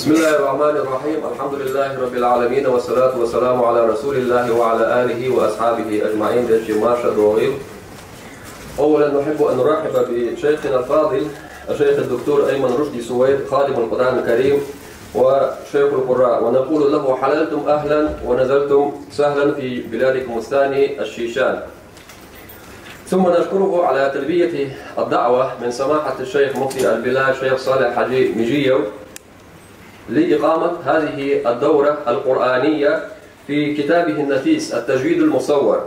بسم الله الرحمن الرحيم. الحمد لله رب العالمين والصلاة والسلام على رسول الله وعلى آله وأصحابه أجمعين. أولا نحب أن نرحب بشيخنا الفاضل الشيخ الدكتور أيمن رشدي سويد خادم القرآن الكريم وشيخ القراء، ونقول له حللتم أهلا ونزلتم سهلا في بلادكم الثاني الشيشان. ثم نشكره على تلبية الدعوة من سماحة الشيخ مفتي البلاد الشيخ صالح حجي مجيو لإقامة هذه الدورة القرآنية في كتابه النفيس التجويد المصور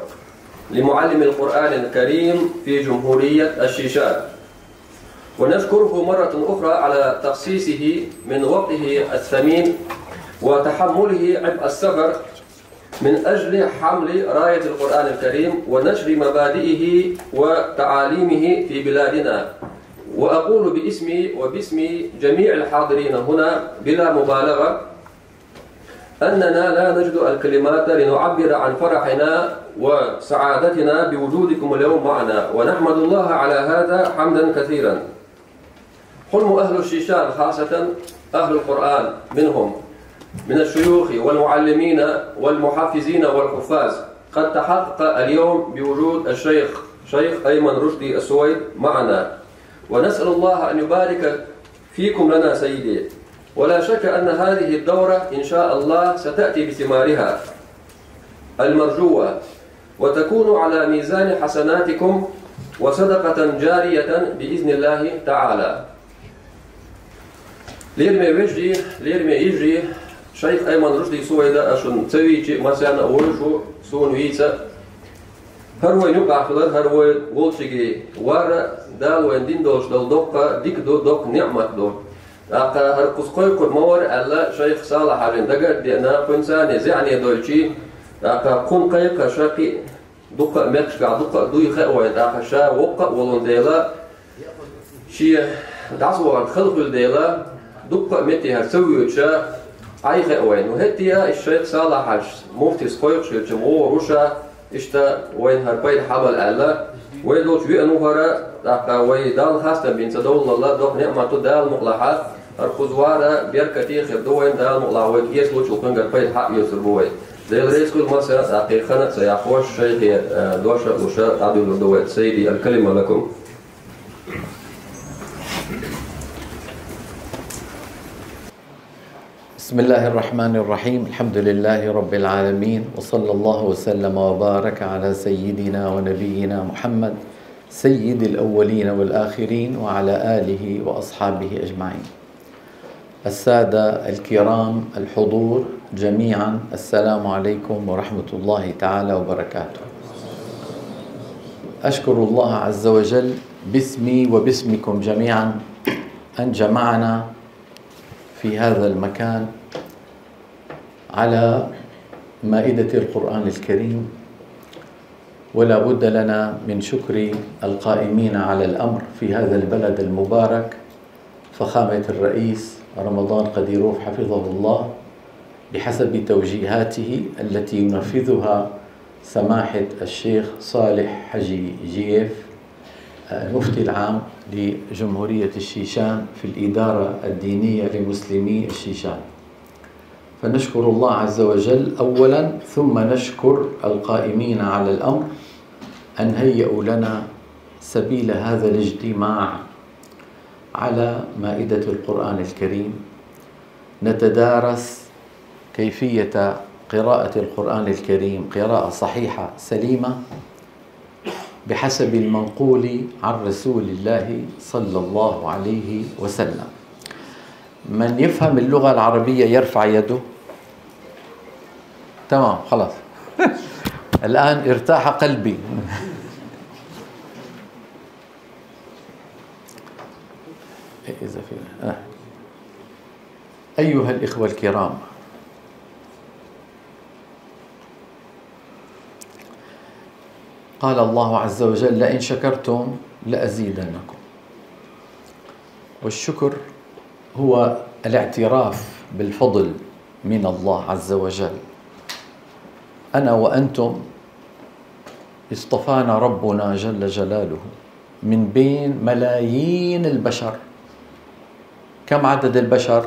لمعلم القرآن الكريم في جمهورية الشيشان. ونشكره مرة أخرى على تخصيصه من وقته الثمين وتحمله عبء السفر من أجل حمل راية القرآن الكريم ونشر مبادئه وتعاليمه في بلادنا. وأقول باسمي وباسم جميع الحاضرين هنا بلا مبالغة أننا لا نجد الكلمات لنعبر عن فرحنا وسعادتنا بوجودكم اليوم معنا، ونحمد الله على هذا حمدا كثيرا. حلم أهل الشيشان خاصة أهل القرآن منهم من الشيوخ والمعلمين والمحفزين والحفاظ قد تحقق اليوم بوجود الشيخ أيمن رشدي السويد معنا، ونسأل الله أن يبارك فيكم لنا سيدي. ولا شك أن هذه الدورة إن شاء الله ستأتي بثمارها المرجوة وتكون على ميزان حسناتكم وصدقة جارية بإذن الله تعالى. ليرمي وجدي ليرمي يجري شيخ أيمن رشدي سويدا أشن تسويتي مثلا أولشو سون ويتا هروي نقع فلر هروي وولشجي وارا دال وين دوش دل دقة ديك دوك نعمة دو أقا هرقص قيق مور ألا شيخ صالح علين دقة دينا قنسان زعني دولشي أقا قن قيق شاقي دقة مكش قاع دقة دوي خاوين أقا شا وقع ولون ديلا شي دعسوا عن خلق الديلا دقة متي هرسوي شا أي خاوين. وهتيا الشيخ صالح عش مفتي سقيق شي جمهور روشا إشتا وين هربيت حبل ألا ويدوش بيأنو هرا أقا ويدال خاصة بين سدول الله دوك نعمة دال مقلحة الخزوارة بيركتي خردوين دال مقلحة ويكيس لوش وكن هربيت حق يسربوين زي الرئيس كل مسألة أقيقنا سيحوش شيخ دوشة وشاء عبد الدوات. سيدي الكلمة لكم. بسم الله الرحمن الرحيم. الحمد لله رب العالمين، وصلى الله وسلم وبارك على سيدنا ونبينا محمد سيد الأولين والآخرين وعلى آله وأصحابه أجمعين. السادة الكرام الحضور جميعا، السلام عليكم ورحمة الله تعالى وبركاته. أشكر الله عز وجل باسمي وباسمكم جميعا أن جمعنا في هذا المكان على مائدة القرآن الكريم، ولا بد لنا من شكر القائمين على الأمر في هذا البلد المبارك، فخامة الرئيس رمضان قديروف حفظه الله بحسب توجيهاته التي ينفذها سماحة الشيخ صالح حجي جيف المفتي العام لجمهورية الشيشان في الإدارة الدينية لمسلمي الشيشان. فنشكر الله عز وجل أولا، ثم نشكر القائمين على الأمر أن هيئوا لنا سبيل هذا الاجتماع على مائدة القرآن الكريم نتدارس كيفية قراءة القرآن الكريم قراءة صحيحة سليمة بحسب المنقول عن رسول الله صلى الله عليه وسلم. من يفهم اللغة العربية يرفع يده. تمام، خلاص. الآن ارتاح قلبي. إذا في أيها الإخوة الكرام، قال الله عز وجل: لئن شكرتم لأزيدنكم. والشكر هو الاعتراف بالفضل من الله عز وجل. أنا وأنتم اصطفانا ربنا جل جلاله من بين ملايين البشر. كم عدد البشر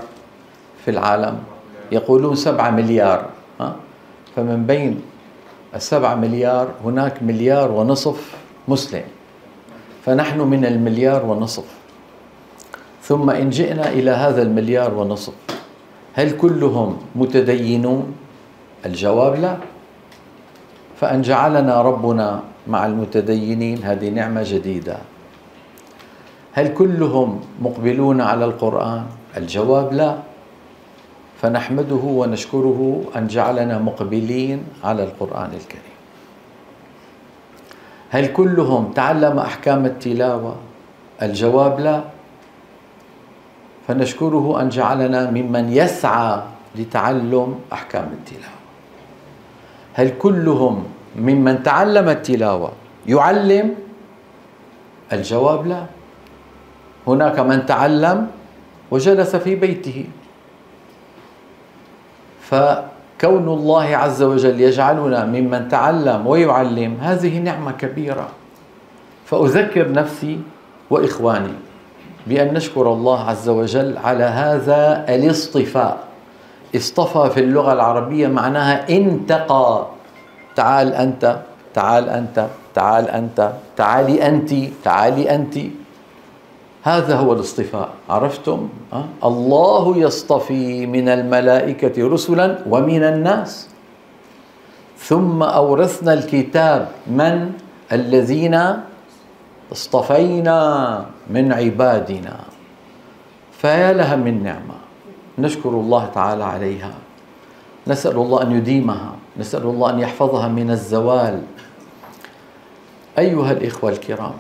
في العالم؟ يقولون 7 مليار. فمن بين 7 مليار هناك 1.5 مليار مسلم، فنحن من 1.5 مليار. ثم إن جئنا إلى هذا 1.5 مليار، هل كلهم متدينون؟ الجواب لا. فأن جعلنا ربنا مع المتدينين هذه نعمة جديدة. هل كلهم مقبلون على القرآن؟ الجواب لا. فنحمده ونشكره أن جعلنا مقبلين على القرآن الكريم. هل كلهم تعلم أحكام التلاوة؟ الجواب لا. فنشكره أن جعلنا ممن يسعى لتعلم أحكام التلاوة. هل كلهم ممن تعلم التلاوة يعلم؟ الجواب لا. هناك من تعلم وجلس في بيته. فكون الله عز وجل يجعلنا ممن تعلم ويعلم هذه نعمة كبيرة. فأذكر نفسي وإخواني بأن نشكر الله عز وجل على هذا الاصطفاء. اصطفى في اللغة العربية معناها انتقى. تعال أنت، تعال أنت، تعال أنت، تعالي أنت، تعالي أنت. هذا هو الاصطفاء. عرفتم؟ الله يصطفي من الملائكة رسلا ومن الناس. ثم أورثنا الكتاب من؟ الذين اصطفينا من عبادنا. فيا لها من نعمة نشكر الله تعالى عليها. نسأل الله أن يديمها، نسأل الله أن يحفظها من الزوال. أيها الإخوة الكرام،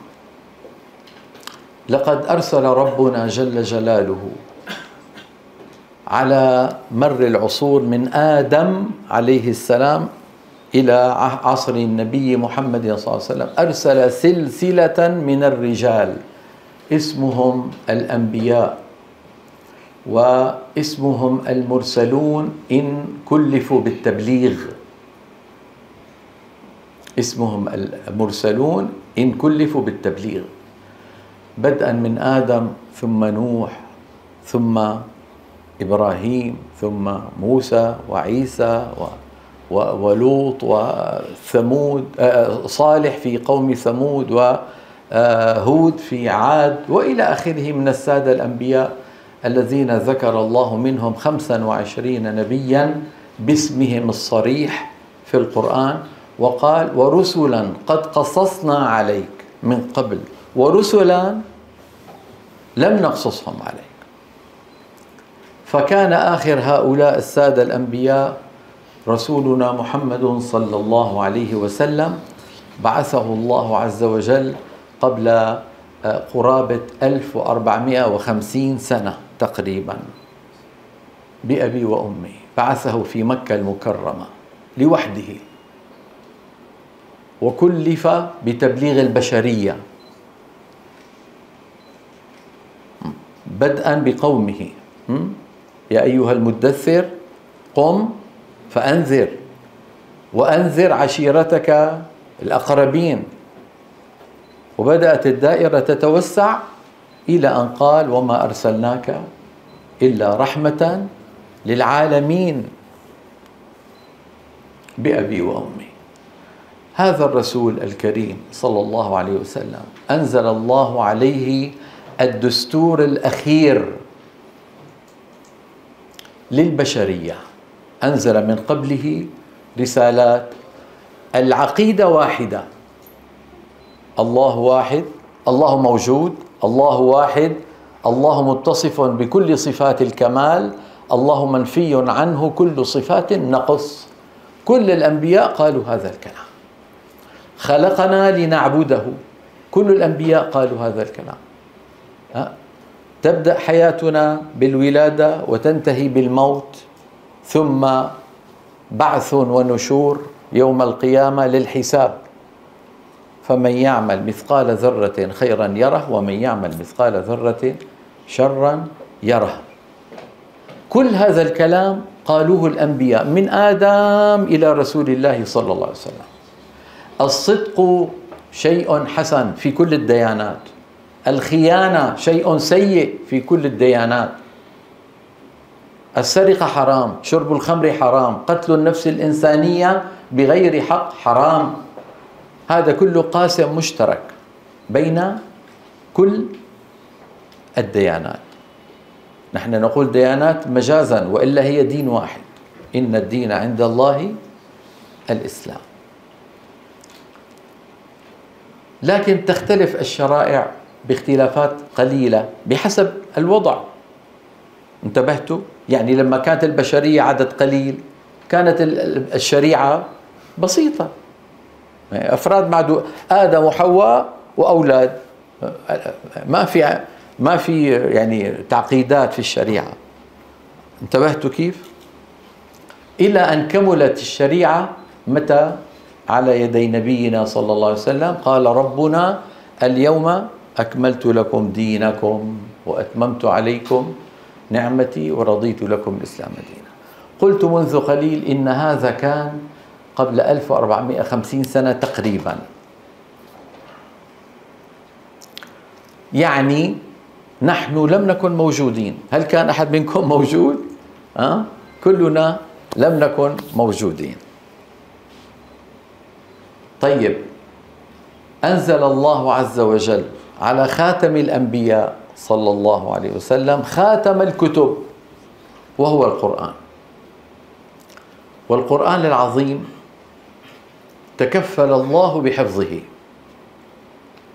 لقد أرسل ربنا جل جلاله على مر العصور من آدم عليه السلام إلى عصر النبي محمد صلى الله عليه وسلم، أرسل سلسلة من الرجال اسمهم الأنبياء واسمهم المرسلون إن كلفوا بالتبليغ. اسمهم المرسلون إن كلفوا بالتبليغ، بدءا من آدم ثم نوح ثم إبراهيم ثم موسى وعيسى ولوط وثمود، صالح في قوم ثمود، وهود في عاد، وإلى آخره من السادة الأنبياء الذين ذكر الله منهم 25 نبيا باسمهم الصريح في القرآن، وقال ورسلا قد قصصنا عليك من قبل ورسلا لم نقصصهم عليك. فكان آخر هؤلاء السادة الأنبياء رسولنا محمد صلى الله عليه وسلم، بعثه الله عز وجل قبل قرابة 1450 سنة تقريبا بأبي وأمي. بعثه في مكة المكرمة لوحده، وكلف بتبليغ البشرية بدءا بقومه. يا أيها المدثر قم فأنذر وأنذر عشيرتك الأقربين. وبدأت الدائرة تتوسع إلى أن قال وما أرسلناك إلا رحمة للعالمين بأبي وأمي. هذا الرسول الكريم صلى الله عليه وسلم أنزل الله عليه الدستور الأخير للبشرية. أنزل من قبله رسالات. العقيدة واحدة، الله واحد، الله موجود، الله واحد، الله متصف بكل صفات الكمال، الله منفي عنه كل صفات النقص. كل الأنبياء قالوا هذا الكلام. خلقنا لنعبده، كل الأنبياء قالوا هذا الكلام. تبدأ حياتنا بالولادة وتنتهي بالموت، ثم بعث ونشور يوم القيامة للحساب. فمن يعمل مثقال ذرة خيرا يره ومن يعمل مثقال ذرة شرا يره. كل هذا الكلام قالوه الأنبياء من آدم إلى رسول الله صلى الله عليه وسلم. الصدق شيء حسن في كل الديانات، الخيانة شيء سيء في كل الديانات. السرقة حرام، شرب الخمر حرام، قتل النفس الإنسانية بغير حق حرام. هذا كله قاسم مشترك بين كل الديانات. نحن نقول ديانات مجازا، وإلا هي دين واحد، إن الدين عند الله الإسلام. لكن تختلف الشرائع باختلافات قليلة بحسب الوضع. انتبهتوا؟ يعني لما كانت البشرية عدد قليل كانت الشريعة بسيطة، أفراد معدود، آدم وحواء وأولاد، ما في يعني تعقيدات في الشريعة. انتبهتوا كيف؟ إلى أن كملت الشريعة متى؟ على يدي نبينا صلى الله عليه وسلم، قال ربنا اليوم أكملت لكم دينكم وأتممت عليكم نعمتي ورضيت لكم الإسلام دينا. قلت منذ قليل إن هذا كان قبل 1450 سنة تقريبا. يعني نحن لم نكن موجودين. هل كان أحد منكم موجود؟ كلنا لم نكن موجودين. طيب، أنزل الله عز وجل على خاتم الأنبياء صلى الله عليه وسلم خاتم الكتب، وهو القرآن. والقرآن العظيم تكفل الله بحفظه،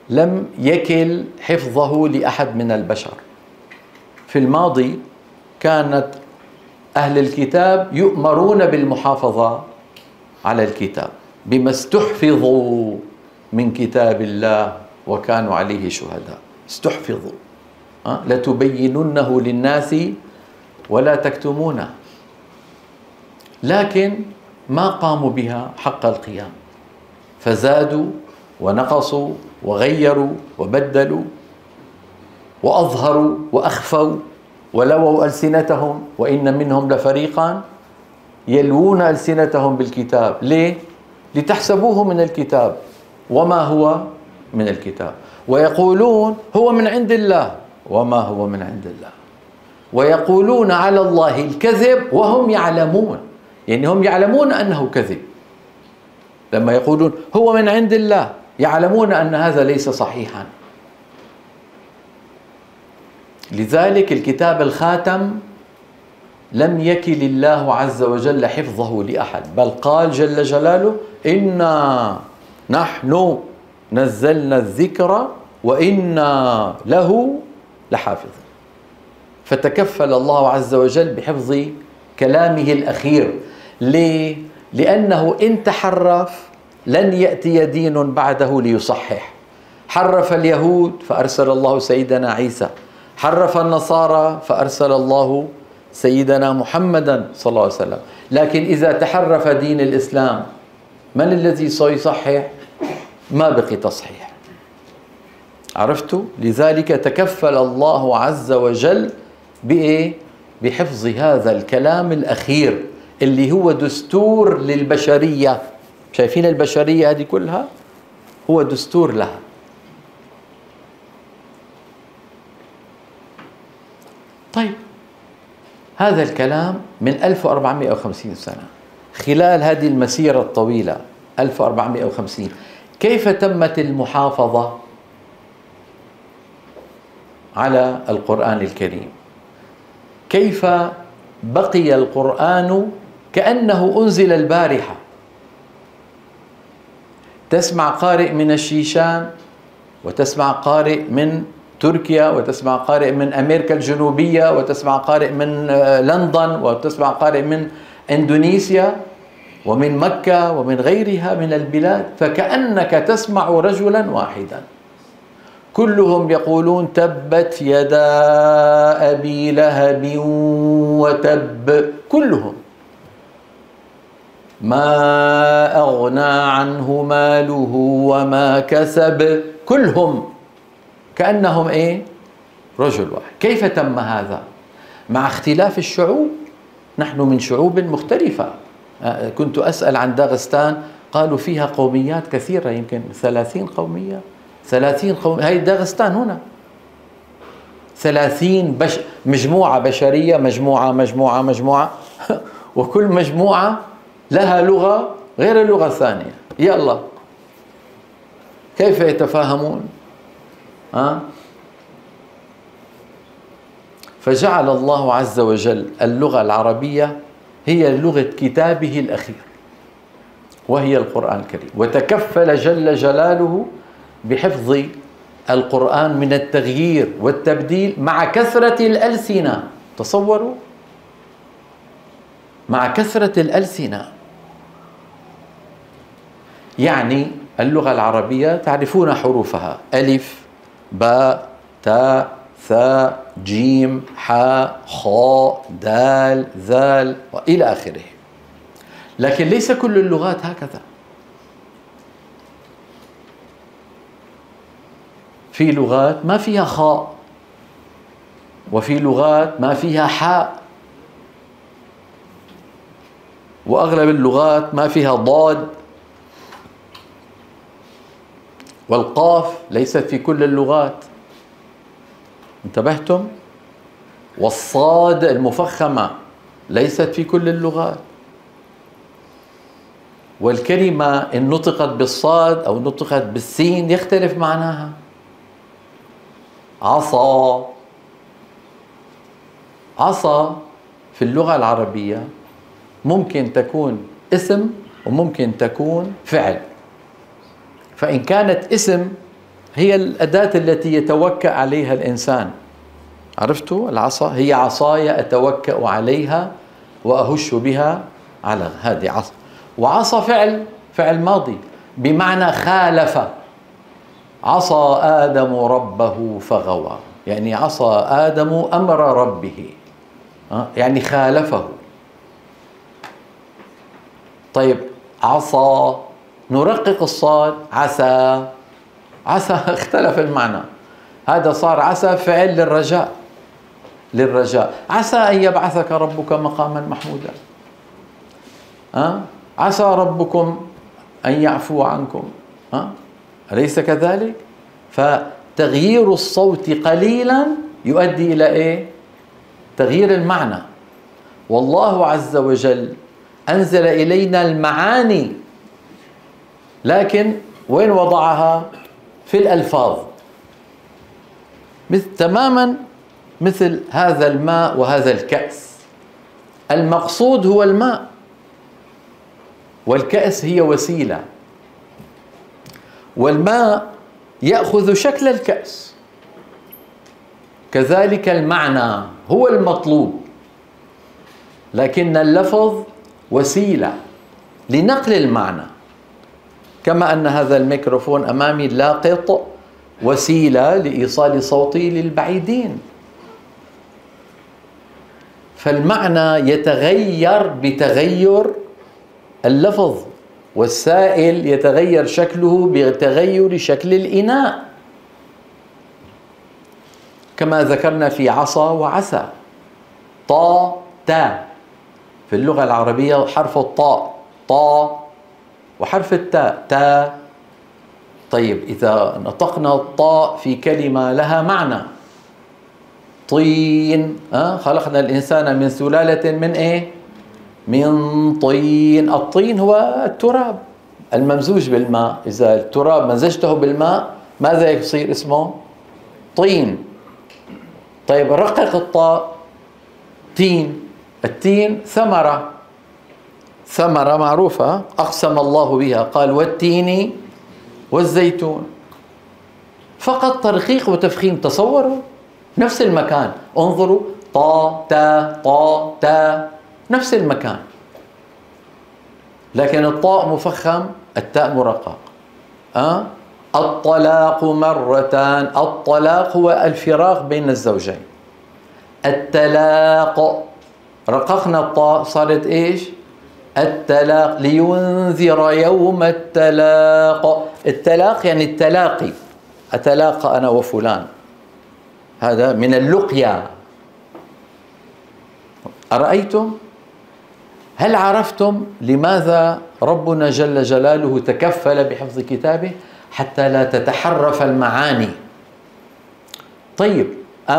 لم يكل حفظه لأحد من البشر. في الماضي كانت أهل الكتاب يؤمرون بالمحافظة على الكتاب بما استحفظوا من كتاب الله وكانوا عليه شهداء. استحفظوا، لتبيننه للناس ولا تكتمونه. لكن ما قاموا بها حق القيام، فزادوا ونقصوا وغيروا وبدلوا وأظهروا وأخفوا ولووا ألسنتهم، وإن منهم لفريقا يلوون ألسنتهم بالكتاب. ليه؟ لتحسبوه من الكتاب وما هو من الكتاب، ويقولون هو من عند الله وما هو من عند الله، ويقولون على الله الكذب وهم يعلمون. يعني هم يعلمون أنه كذب. لما يقولون هو من عند الله يعلمون أن هذا ليس صحيحا. لذلك الكتاب الخاتم لم يكل الله عز وجل حفظه لأحد، بل قال جل جلاله إنا نحن نزلنا الذكر وإنا له لحافظ. فتكفل الله عز وجل بحفظ كلامه الأخير. ليه؟ لأنه إن تحرف لن يأتي دين بعده ليصحح. حرف اليهود فأرسل الله سيدنا عيسى، حرف النصارى فأرسل الله سيدنا محمدا صلى الله عليه وسلم. لكن إذا تحرف دين الإسلام من الذي سيصحح؟ ما بقي تصحيح. عرفتوا؟ لذلك تكفل الله عز وجل بإيه؟ بحفظ هذا الكلام الأخير اللي هو دستور للبشرية. شايفين البشرية هذه كلها هو دستور لها. طيب، هذا الكلام من 1450 سنة. خلال هذه المسيرة الطويلة 1450 كيف تمت المحافظة على القرآن الكريم؟ كيف بقي القرآن كأنه أنزل البارحة؟ تسمع قارئ من الشيشان، وتسمع قارئ من تركيا، وتسمع قارئ من أمريكا الجنوبية، وتسمع قارئ من لندن، وتسمع قارئ من إندونيسيا ومن مكة ومن غيرها من البلاد، فكأنك تسمع رجلا واحدا كلهم يقولون تبت يدا أبي لهب وتب. كلهم ما أغنى عنه ماله وما كسب. كلهم كأنهم إيه؟ رجل واحد. كيف تم هذا؟ مع اختلاف الشعوب. نحن من شعوب مختلفة. كنت أسأل عن داغستان، قالوا فيها قوميات كثيرة، يمكن 30 قومية. 30 قومية. هاي داغستان هنا 30 مجموعة بشرية، مجموعة وكل مجموعة لها لغة غير اللغة الثانية. يلا كيف يتفاهمون؟ فجعل الله عز وجل اللغة العربية هي لغة كتابه الأخير وهي القرآن الكريم، وتكفل جل جلاله بحفظ القرآن من التغيير والتبديل مع كثرة الألسنة. تصوروا، مع كثرة الألسنة. يعني اللغة العربية تعرفون حروفها: ألف، باء، تاء، ثاء، جيم، حاء، خاء، دال، ذال، وإلى آخره. لكن ليس كل اللغات هكذا. في لغات ما فيها خاء، وفي لغات ما فيها حاء، وأغلب اللغات ما فيها ضاد، والقاف ليست في كل اللغات. انتبهتم؟ والصاد المفخمة ليست في كل اللغات. والكلمة إن نطقت بالصاد أو نطقت بالسين يختلف معناها. عصا في اللغة العربية ممكن تكون اسم وممكن تكون فعل. فإن كانت اسم هي الأداة التي يتوكأ عليها الإنسان. عرفتوا؟ العصا هي عصاي أتوكأ عليها وأهش بها على، هذه عصا. وعصا فعل ماضي بمعنى خالف. عصى آدم ربه فغوى، يعني عصى آدم أمر ربه، يعني خالفه. طيب عصى نرقق الصاد، عسى اختلف المعنى. هذا صار عسى فعل للرجاء. عسى أن يبعثك ربك مقاما محمودا. عسى ربكم أن يعفو عنكم. أليس كذلك؟ فتغيير الصوت قليلا يؤدي إلى إيه؟ تغيير المعنى. والله عز وجل أنزل إلينا المعاني، لكن وين وضعها؟ في الألفاظ. تماما مثل هذا الماء وهذا الكأس. المقصود هو الماء، والكأس هي وسيلة، والماء يأخذ شكل الكأس. كذلك المعنى هو المطلوب، لكن اللفظ وسيلة لنقل المعنى. كما أن هذا الميكروفون أمامي لاقط وسيلة لإيصال صوتي للبعيدين. فالمعنى يتغير بتغير اللفظ، والسائل يتغير شكله بتغير شكل الإناء، كما ذكرنا في عصا وعسى. تا في اللغة العربية حرف الطاء طا، وحرف التاء تا. طيب إذا نطقنا الطاء في كلمة لها معنى، طين، خلقنا الإنسان من سلالة من إيه؟ من طين. الطين هو التراب الممزوج بالماء. إذا التراب مزجته بالماء ماذا يصير اسمه؟ طين. طيب رقق الطاء، تين. التين ثمرة معروفة أقسم الله بها، قال والتين والزيتون. فقط ترقيق وتفخيم. تصوروا نفس المكان، انظروا، طا تا نفس المكان، لكن الطاء مفخم، التاء مرقق. الطلاق مرتان. الطلاق هو الفراق بين الزوجين. التلاق رققنا الطاء صارت ايش؟ التلاق. لينذر يوم التلاق. التلاق يعني التلاقي، أتلاقى أنا وفلان، هذا من اللقيا. أرأيتم؟ هل عرفتم لماذا ربنا جل جلاله تكفل بحفظ كتابه؟ حتى لا تتحرف المعاني. طيب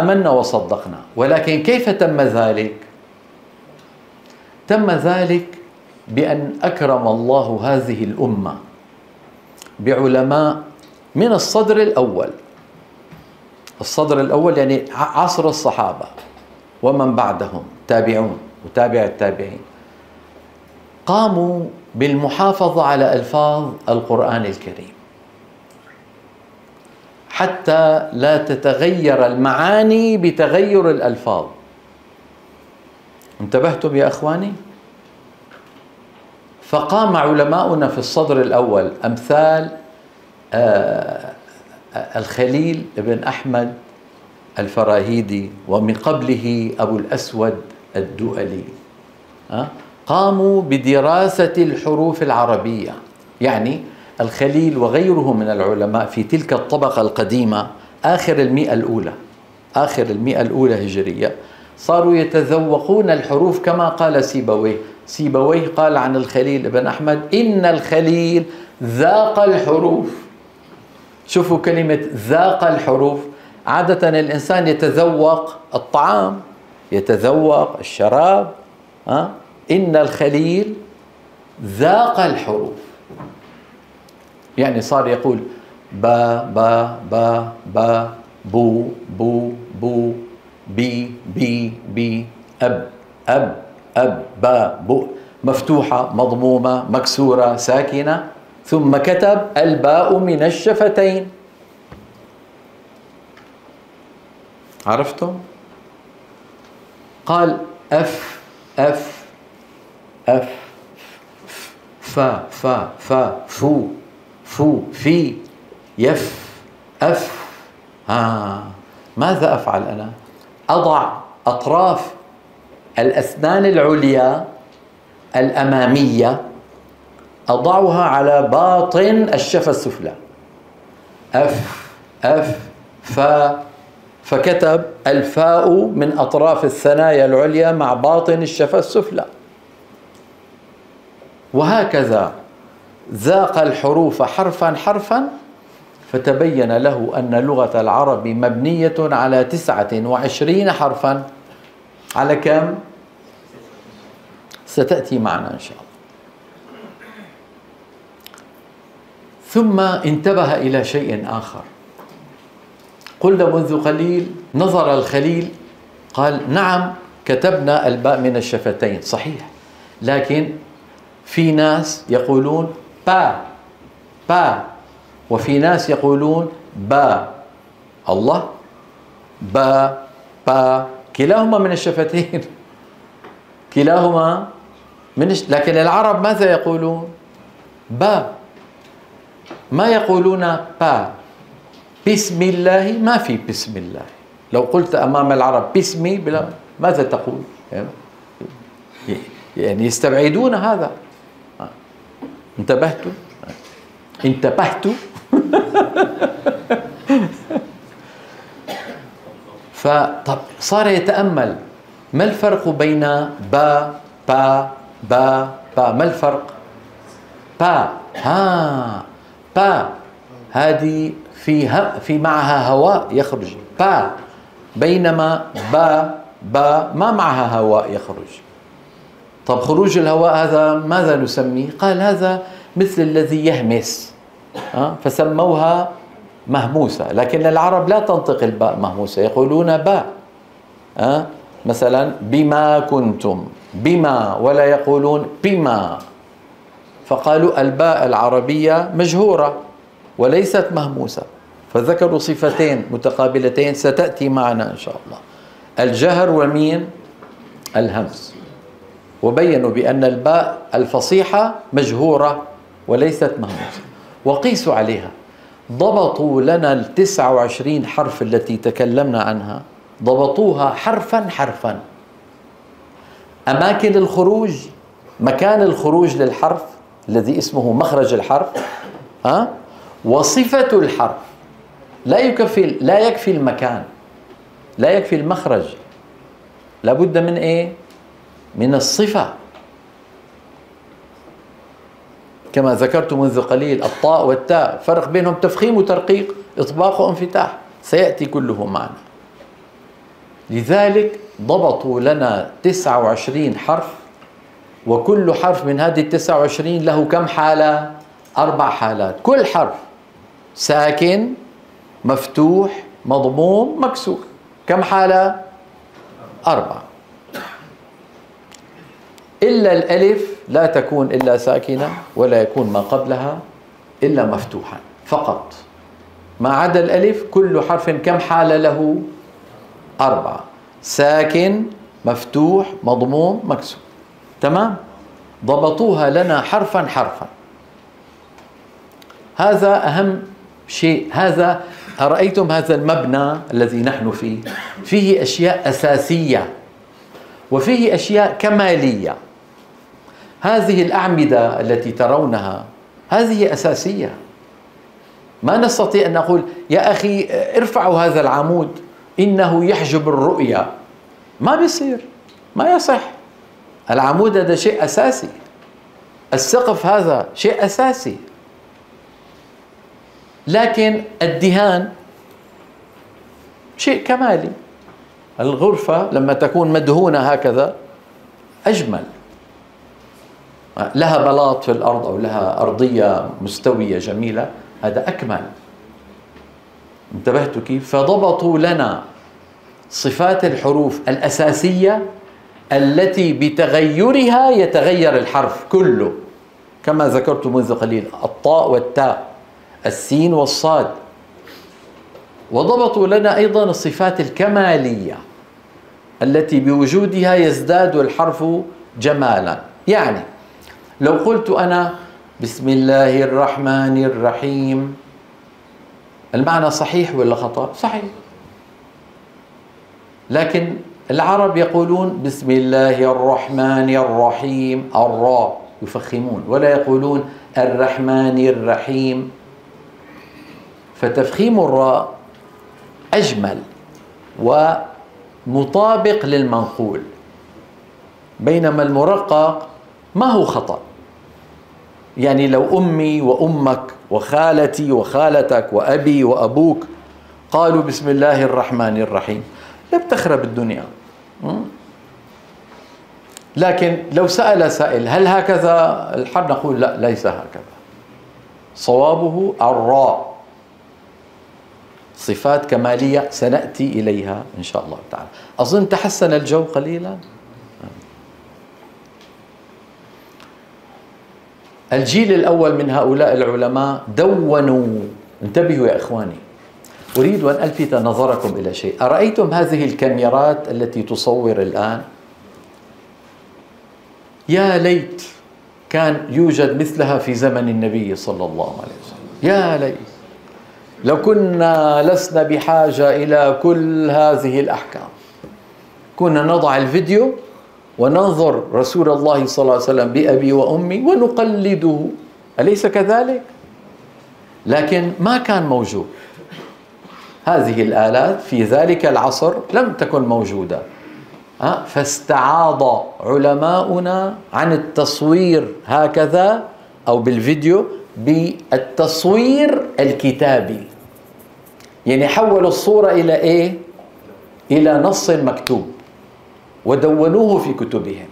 آمنا وصدقنا. ولكن كيف تم ذلك؟ تم ذلك بأن أكرم الله هذه الأمة بعلماء من الصدر الأول. الصدر الأول يعني عصر الصحابة ومن بعدهم تابعون وتابع التابعين، قاموا بالمحافظة على ألفاظ القرآن الكريم حتى لا تتغير المعاني بتغير الألفاظ. انتبهتم يا أخواني؟ فقام علماؤنا في الصدر الأول أمثال الخليل بن أحمد الفراهيدي، ومن قبله أبو الأسود الدؤلي، قاموا بدراسة الحروف العربية. يعني الخليل وغيره من العلماء في تلك الطبقة القديمة آخر المئة الأولى هجرية صاروا يتذوقون الحروف كما قال سيبويه قال عن الخليل بن أحمد: إن الخليل ذاق الحروف. شوفوا كلمة ذاق الحروف. عادة الإنسان يتذوق الطعام، يتذوق الشراب، إن الخليل ذاق الحروف. يعني صار يقول با با با با، بو بو بو، بي بي بي، أب أب أب، با بو، مفتوحة مضمومة مكسورة ساكنة، ثم كتب الباء من الشفتين. عرفتم؟ قال أف أف أف، فا فا فا، فو فو، في، يف، أف. ماذا أفعل أنا؟ أضع أطراف الأسنان العليا الأمامية، أضعها على باطن الشفة السفلى. أف أف فا، فكتب الفاء من أطراف الثنايا العليا مع باطن الشفة السفلى. وهكذا ذاق الحروف حرفا حرفا، فتبين له أن لغة العرب مبنية على 29 حرفا. على كم؟ ستأتي معنا إن شاء الله. ثم انتبه إلى شيء آخر. قلنا منذ قليل نظر الخليل قال: نعم كتبنا الباء من الشفتين صحيح، لكن في ناس يقولون با با، وفي ناس يقولون با. الله، با با كلاهما من الشفتين، كلاهما لكن العرب ماذا يقولون؟ با، ما يقولون با. بسم الله ما في بسم الله. لو قلت أمام العرب باسمي بلا، ماذا تقول؟ يعني يستبعدون هذا. انتبهتوا؟ فطب صار يتأمل ما الفرق بين با با با با؟ ما الفرق؟ با با هذه في معها هواء يخرج، با، بينما با ما معها هواء يخرج. طب خروج الهواء هذا ماذا نسميه؟ قال هذا مثل الذي يهمس، فسموها مهموسة. لكن العرب لا تنطق الباء مهموسة، يقولون باء. مثلا بما كنتم، بما، ولا يقولون بما. فقالوا الباء العربية مجهورة وليست مهموسة، فذكروا صفتين متقابلتين ستأتي معنا إن شاء الله: الجهر ومين؟ الهمس. وبينوا بأن الباء الفصيحة مجهورة وليست مهموسة. وقيسوا عليها، ضبطوا لنا 29 حرف التي تكلمنا عنها، ضبطوها حرفا حرفا. أماكن الخروج، مكان الخروج للحرف الذي اسمه مخرج الحرف، وصفة الحرف. لا يكفي المكان، لا يكفي المخرج، لابد من إيه؟ من الصفة. كما ذكرت منذ قليل الطاء والتاء فرق بينهم تفخيم وترقيق، إطباق وانفتاح، سيأتي كله معنا. لذلك ضبطوا لنا 29 حرف، وكل حرف من هذه 29 له كم حالة؟ 4 حالات. كل حرف ساكن، مفتوح، مضموم، مكسور. كم حالة؟ 4. إلا الألف لا تكون إلا ساكنة، ولا يكون ما قبلها إلا مفتوحا فقط. ما عدا الألف كل حرف كم حالة له؟ 4: ساكن، مفتوح، مضموم، مكسور. تمام؟ ضبطوها لنا حرفا حرفا. هذا أهم شيء. هذا أرأيتم هذا المبنى الذي نحن فيه أشياء أساسية وفيه أشياء كمالية. هذه الأعمدة التي ترونها هذه أساسية. ما نستطيع أن نقول يا أخي ارفعوا هذا العمود إنه يحجب الرؤية. ما بيصير، ما يصح. العمود هذا شيء أساسي، السقف هذا شيء أساسي. لكن الدهان شيء كمالي. الغرفة لما تكون مدهونة هكذا أجمل، لها بلاط في الأرض أو لها أرضية مستوية جميلة، هذا أكمل. انتبهتوا كيف؟ فضبطوا لنا صفات الحروف الأساسية التي بتغيرها يتغير الحرف كله، كما ذكرت منذ قليل: الطاء والتاء، السين والصاد. وضبطوا لنا أيضا الصفات الكمالية التي بوجودها يزداد الحرف جمالا. يعني لو قلت أنا بسم الله الرحمن الرحيم، المعنى صحيح ولا خطأ؟ صحيح. لكن العرب يقولون بسم الله الرحمن الرحيم، الراء يفخمون، ولا يقولون الرحمن الرحيم. فتفخيم الراء أجمل ومطابق للمنقول، بينما المرقق ما هو خطأ. يعني لو أمي وأمك وخالتي وخالتك وأبي وأبوك قالوا بسم الله الرحمن الرحيم لا بتخرب الدنيا. لكن لو سأل سائل هل هكذا الحرف، نقول لا، ليس هكذا. صوابه الراء. صفات كمالية سنأتي إليها إن شاء الله تعالى. أظن تحسن الجو قليلا. الجيل الأول من هؤلاء العلماء دونوا. انتبهوا يا إخواني، أريد أن ألفت نظركم إلى شيء. أرأيتم هذه الكاميرات التي تصور الآن؟ يا ليت كان يوجد مثلها في زمن النبي صلى الله عليه وسلم. يا ليت لو كنا لسنا بحاجة إلى كل هذه الأحكام، كنا نضع الفيديو وننظر رسول الله صلى الله عليه وسلم بأبي وأمي ونقلده، أليس كذلك؟ لكن ما كان موجود. هذه الآلات في ذلك العصر لم تكن موجودة، فاستعاض علماؤنا عن التصوير هكذا أو بالفيديو بالتصوير الكتابي. يعني حولوا الصورة إلى إيه؟ إلى نص مكتوب ودونوه في كتبهم.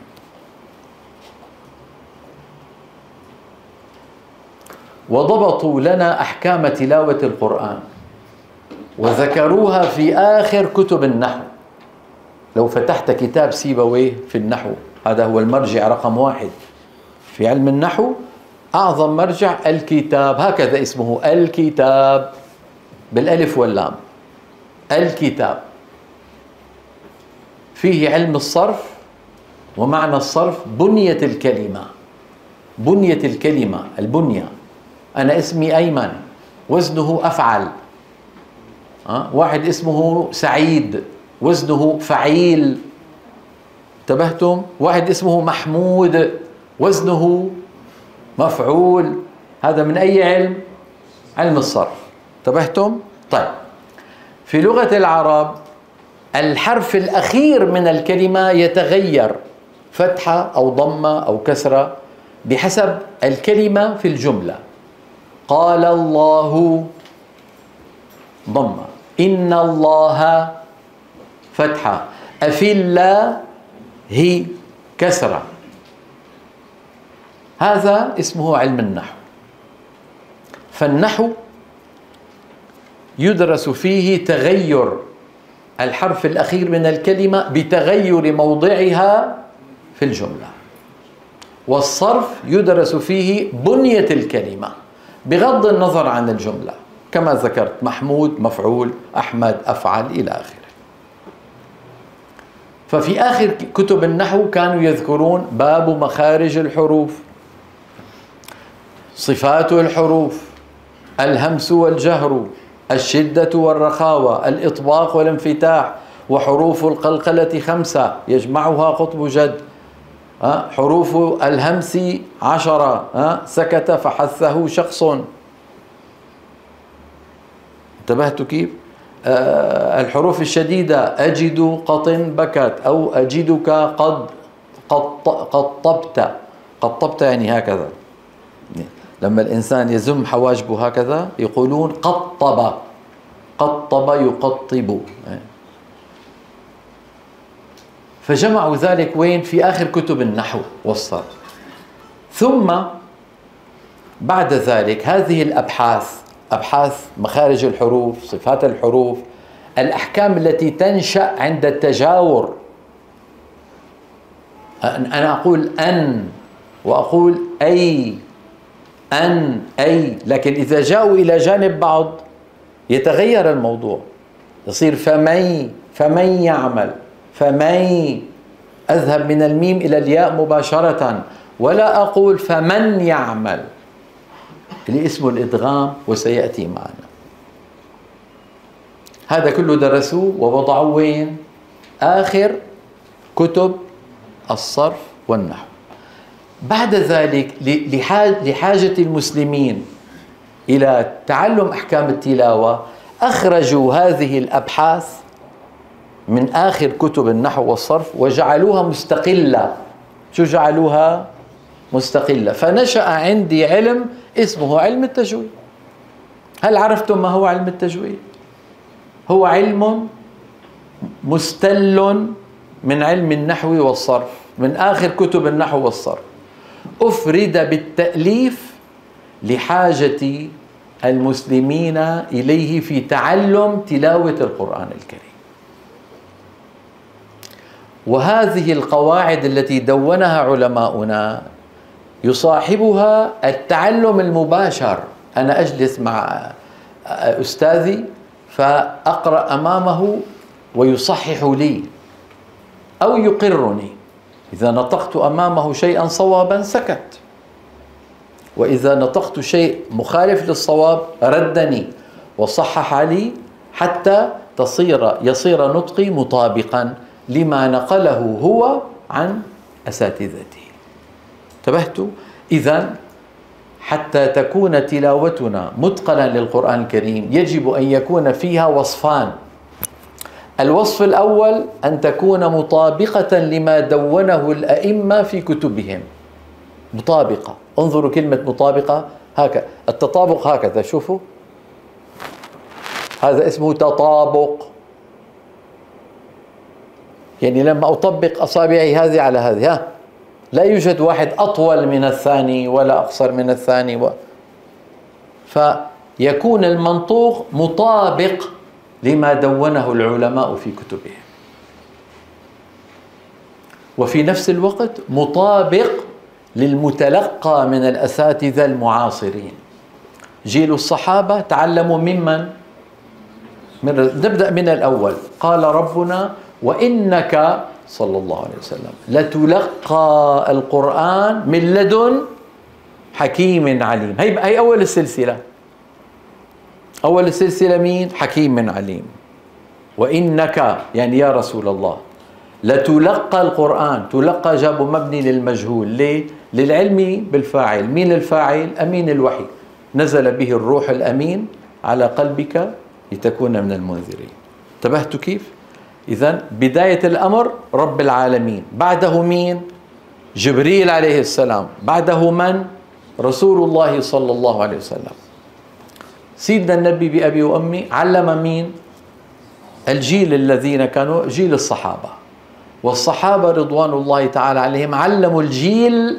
وضبطوا لنا أحكام تلاوة القرآن وذكروها في آخر كتب النحو. لو فتحت كتاب سيبويه في النحو، هذا هو المرجع رقم 1 في علم النحو، أعظم مرجع الكتاب، هكذا اسمه، الكتاب بالألف واللام، الكتاب. فيه علم الصرف ومعنى الصرف، بنية الكلمة، بنية الكلمة، البنية. أنا اسمي أيمن، وزنه أفعل. واحد اسمه سعيد، وزنه فعيل. انتبهتم؟ واحد اسمه محمود، وزنه مفعول. هذا من أي علم؟ علم الصرف. انتبهتم؟ طيب، في لغة العرب الحرف الأخير من الكلمة يتغير فتحة أو ضمة أو كسرة بحسب الكلمة في الجملة. قال الله ضمة، إن الله فتحة، أفلا هي كسرة. هذا اسمه علم النحو. فالنحو يدرس فيه تغير الحرف الأخير من الكلمة بتغير موضعها في الجملة، والصرف يدرس فيه بنية الكلمة بغض النظر عن الجملة، كما ذكرت محمود مفعول، أحمد أفعل إلى آخره. ففي آخر كتب النحو كانوا يذكرون باب مخارج الحروف، صفات الحروف، الهمس والجهر، الشدة والرخاوة، الإطباق والانفتاح، وحروف القلقلة 5 يجمعها قطب جد، حروف الهمس 10، سكت فحثه شخص. انتبهتوا كيف؟ الحروف الشديدة أجد قط بكت، أو أجدك قطبت. قطبت يعني هكذا، لما الإنسان يزم حواجبه هكذا يقولون قطب. قطب يقطب. فجمعوا ذلك وين؟ في آخر كتب النحو والصرف. ثم بعد ذلك هذه الأبحاث، أبحاث مخارج الحروف، صفات الحروف، الأحكام التي تنشأ عند التجاور. أنا أقول أن وأقول أي، أن أي، لكن إذا جاءوا إلى جانب بعض يتغير الموضوع، يصير فمن يعمل، فمن، أذهب من الميم إلى الياء مباشرة، ولا أقول فمن يعمل، اللي اسمه الإدغام وسيأتي معنا. هذا كله درسوه ووضعوه وين؟ آخر كتب الصرف والنحو. بعد ذلك لحاجة المسلمين إلى تعلم أحكام التلاوة أخرجوا هذه الأبحاث من آخر كتب النحو والصرف وجعلوها مستقلة. شو جعلوها؟ مستقلة. فنشأ عندي علم اسمه علم التجويد. هل عرفتم ما هو علم التجويد؟ هو علم مستل من علم النحو والصرف، من آخر كتب النحو والصرف، أفرد بالتأليف لحاجة المسلمين إليه في تعلم تلاوة القرآن الكريم. وهذه القواعد التي دونها علماؤنا يصاحبها التعلم المباشر. أنا أجلس مع أستاذي فأقرأ أمامه ويصحح لي أو يقرني. إذا نطقت أمامه شيئا صوابا سكت، وإذا نطقت شيء مخالف للصواب ردني وصحح لي حتى يصير نطقي مطابقا لما نقله هو عن أساتذته. انتبهتوا؟ إذن حتى تكون تلاوتنا متقنا للقرآن الكريم يجب أن يكون فيها وصفان. الوصف الأول أن تكون مطابقة لما دونه الأئمة في كتبهم. مطابقة، انظروا كلمة مطابقة، هكذا التطابق هكذا، شوفوا هذا اسمه تطابق. يعني لما أطبق أصابعي هذه على هذه، لا يوجد واحد أطول من الثاني ولا أقصر من الثاني فيكون المنطوق مطابق لما دونه العلماء في كتبهم، وفي نفس الوقت مطابق للمتلقى من الأساتذة المعاصرين. جيل الصحابة تعلموا ممن؟ نبدأ من الأول. قال ربنا وإنك صلى الله عليه وسلم لتلقى القرآن من لدن حكيم عليم. هي أول السلسلة. أول السلسلة مين؟ حكيم عليم. وإنك يعني يا رسول الله لتلقى القرآن. تلقى جاب مبني للمجهول. ليه؟ للعلم بالفاعل. مين الفاعل؟ أمين الوحي، نزل به الروح الأمين على قلبك لتكون من المنذرين. انتبهتوا كيف؟ إذن بداية الأمر رب العالمين، بعده مين؟ جبريل عليه السلام، بعده من؟ رسول الله صلى الله عليه وسلم. سيدنا النبي بأبي وأمي علم مين؟ الجيل الذين كانوا جيل الصحابة، والصحابة رضوان الله تعالى عليهم علموا الجيل،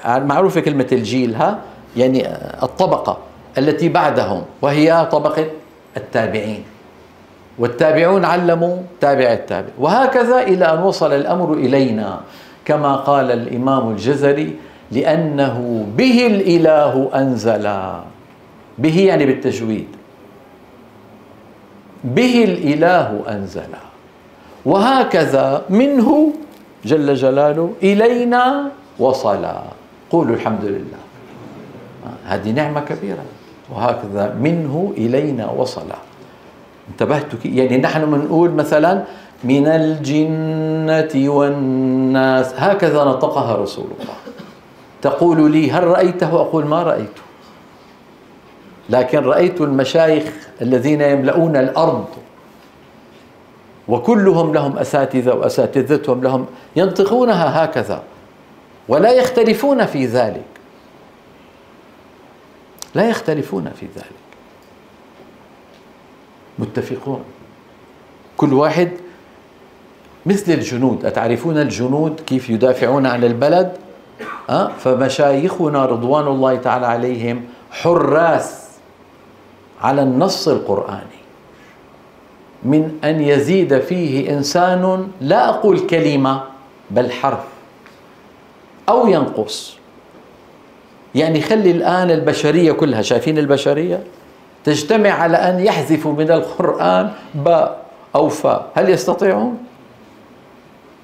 معروفة كلمة الجيل ها، يعني الطبقة التي بعدهم، وهي طبقة التابعين، والتابعون علموا تابع التابع، وهكذا إلى أن وصل الأمر إلينا كما قال الإمام الجزري: لأنه به الإله أنزل. به يعني بالتجويد، به الإله أنزل، وهكذا منه جل جلاله إلينا وصل. قولوا الحمد لله. هذه نعمة كبيرة. وهكذا منه إلينا وصل. انتبهتوا؟ يعني نحن بنقول مثلا من الجنة والناس، هكذا نطقها رسول الله. تقول لي هل رأيته؟ أقول ما رأيته، لكن رأيت المشايخ الذين يملؤون الأرض وكلهم لهم أساتذة وأساتذتهم لهم ينطقونها هكذا، ولا يختلفون في ذلك، لا يختلفون في ذلك، متفقون. كل واحد مثل الجنود، أتعرفون الجنود كيف يدافعون عن البلد؟ فمشايخنا رضوان الله تعالى عليهم حراس على النص القرآني، من أن يزيد فيه إنسان، لا أقول كلمة بل حرف، أو ينقص. يعني خلي الآن البشرية كلها، شايفين البشرية تجتمع على أن يحذفوا من القرآن باء أو فاء، هل يستطيعون؟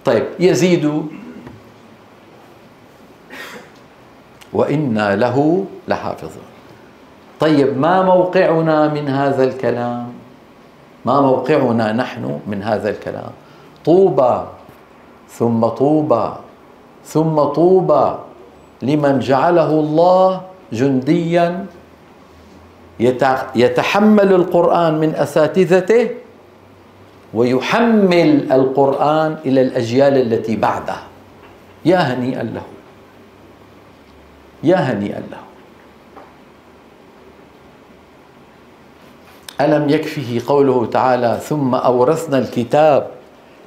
طيب يزيدوا، وإنا له لحافظون. طيب ما موقعنا من هذا الكلام؟ ما موقعنا نحن من هذا الكلام؟ طوبى ثم طوبى ثم طوبى لمن جعله الله جنديا يتحمل القرآن من أساتذته ويحمل القرآن إلى الأجيال التي بعده. يا هنيئا له، يا هنيئا له. ألم يكفه قوله تعالى: ثم أورثنا الكتاب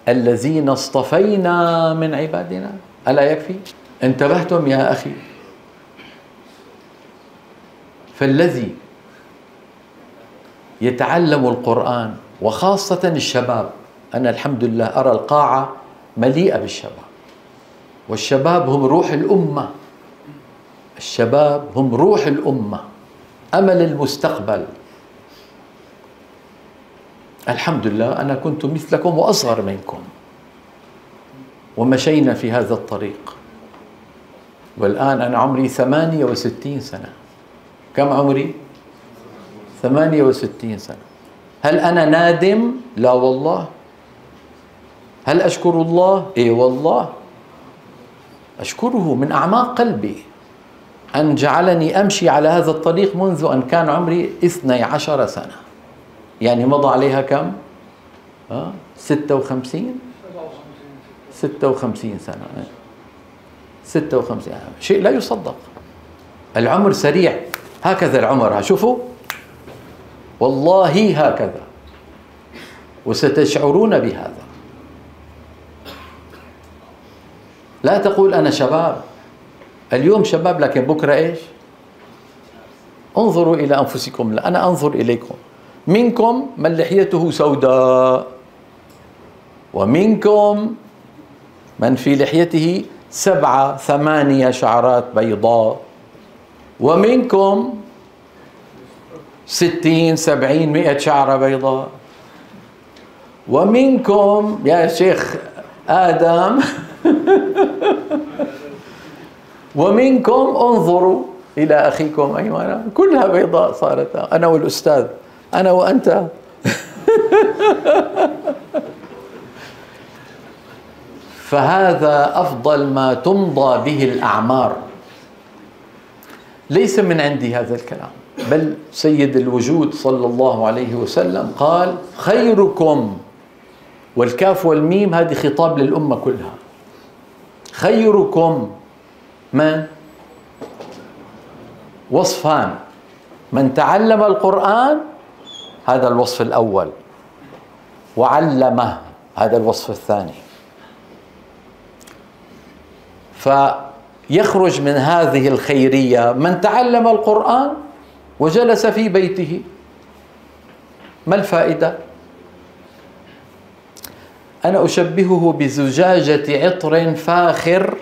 الذين اصطفينا من عبادنا؟ ألا يكفي؟ انتبهتم يا أخي؟ فالذي يتعلم القرآن، وخاصة الشباب، أنا الحمد لله أرى القاعة مليئة بالشباب، والشباب هم روح الأمة، الشباب هم روح الأمة، أمل المستقبل. الحمد لله أنا كنت مثلكم وأصغر منكم، ومشينا في هذا الطريق، والآن أنا عمري 68 سنة. كم عمري؟ 68 سنة. هل أنا نادم؟ لا والله. هل أشكر الله؟ إيه والله أشكره من أعماق قلبي أن جعلني أمشي على هذا الطريق منذ أن كان عمري 12 سنة. يعني مضى عليها كم؟ 56 سنة. 56 شيء لا يصدق. العمر سريع، هكذا العمر، شوفوا والله هكذا، وستشعرون بهذا. لا تقول أنا شباب، اليوم شباب لكن بكرة إيش؟ انظروا إلى أنفسكم، لا أنا أنظر إليكم. منكم من لحيته سوداء، ومنكم من في لحيته 7 8 شعرات بيضاء، ومنكم 60 70 100 شعرة بيضاء، ومنكم يا شيخ آدم ومنكم انظروا إلى أخيكم أيمن كلها بيضاء صارت، أنا والأستاذ، أنا وأنت فهذا أفضل ما تمضى به الأعمار. ليس من عندي هذا الكلام، بل سيد الوجود صلى الله عليه وسلم قال: خيركم، والكاف والميم هذه خطاب للأمة كلها، خيركم من؟ وصفان: من تعلم القرآن، هذا الوصف الأول، وعلمه، هذا الوصف الثاني. فيخرج من هذه الخيرية من تعلم القرآن وجلس في بيته. ما الفائدة؟ أنا أشبهه بزجاجة عطر فاخر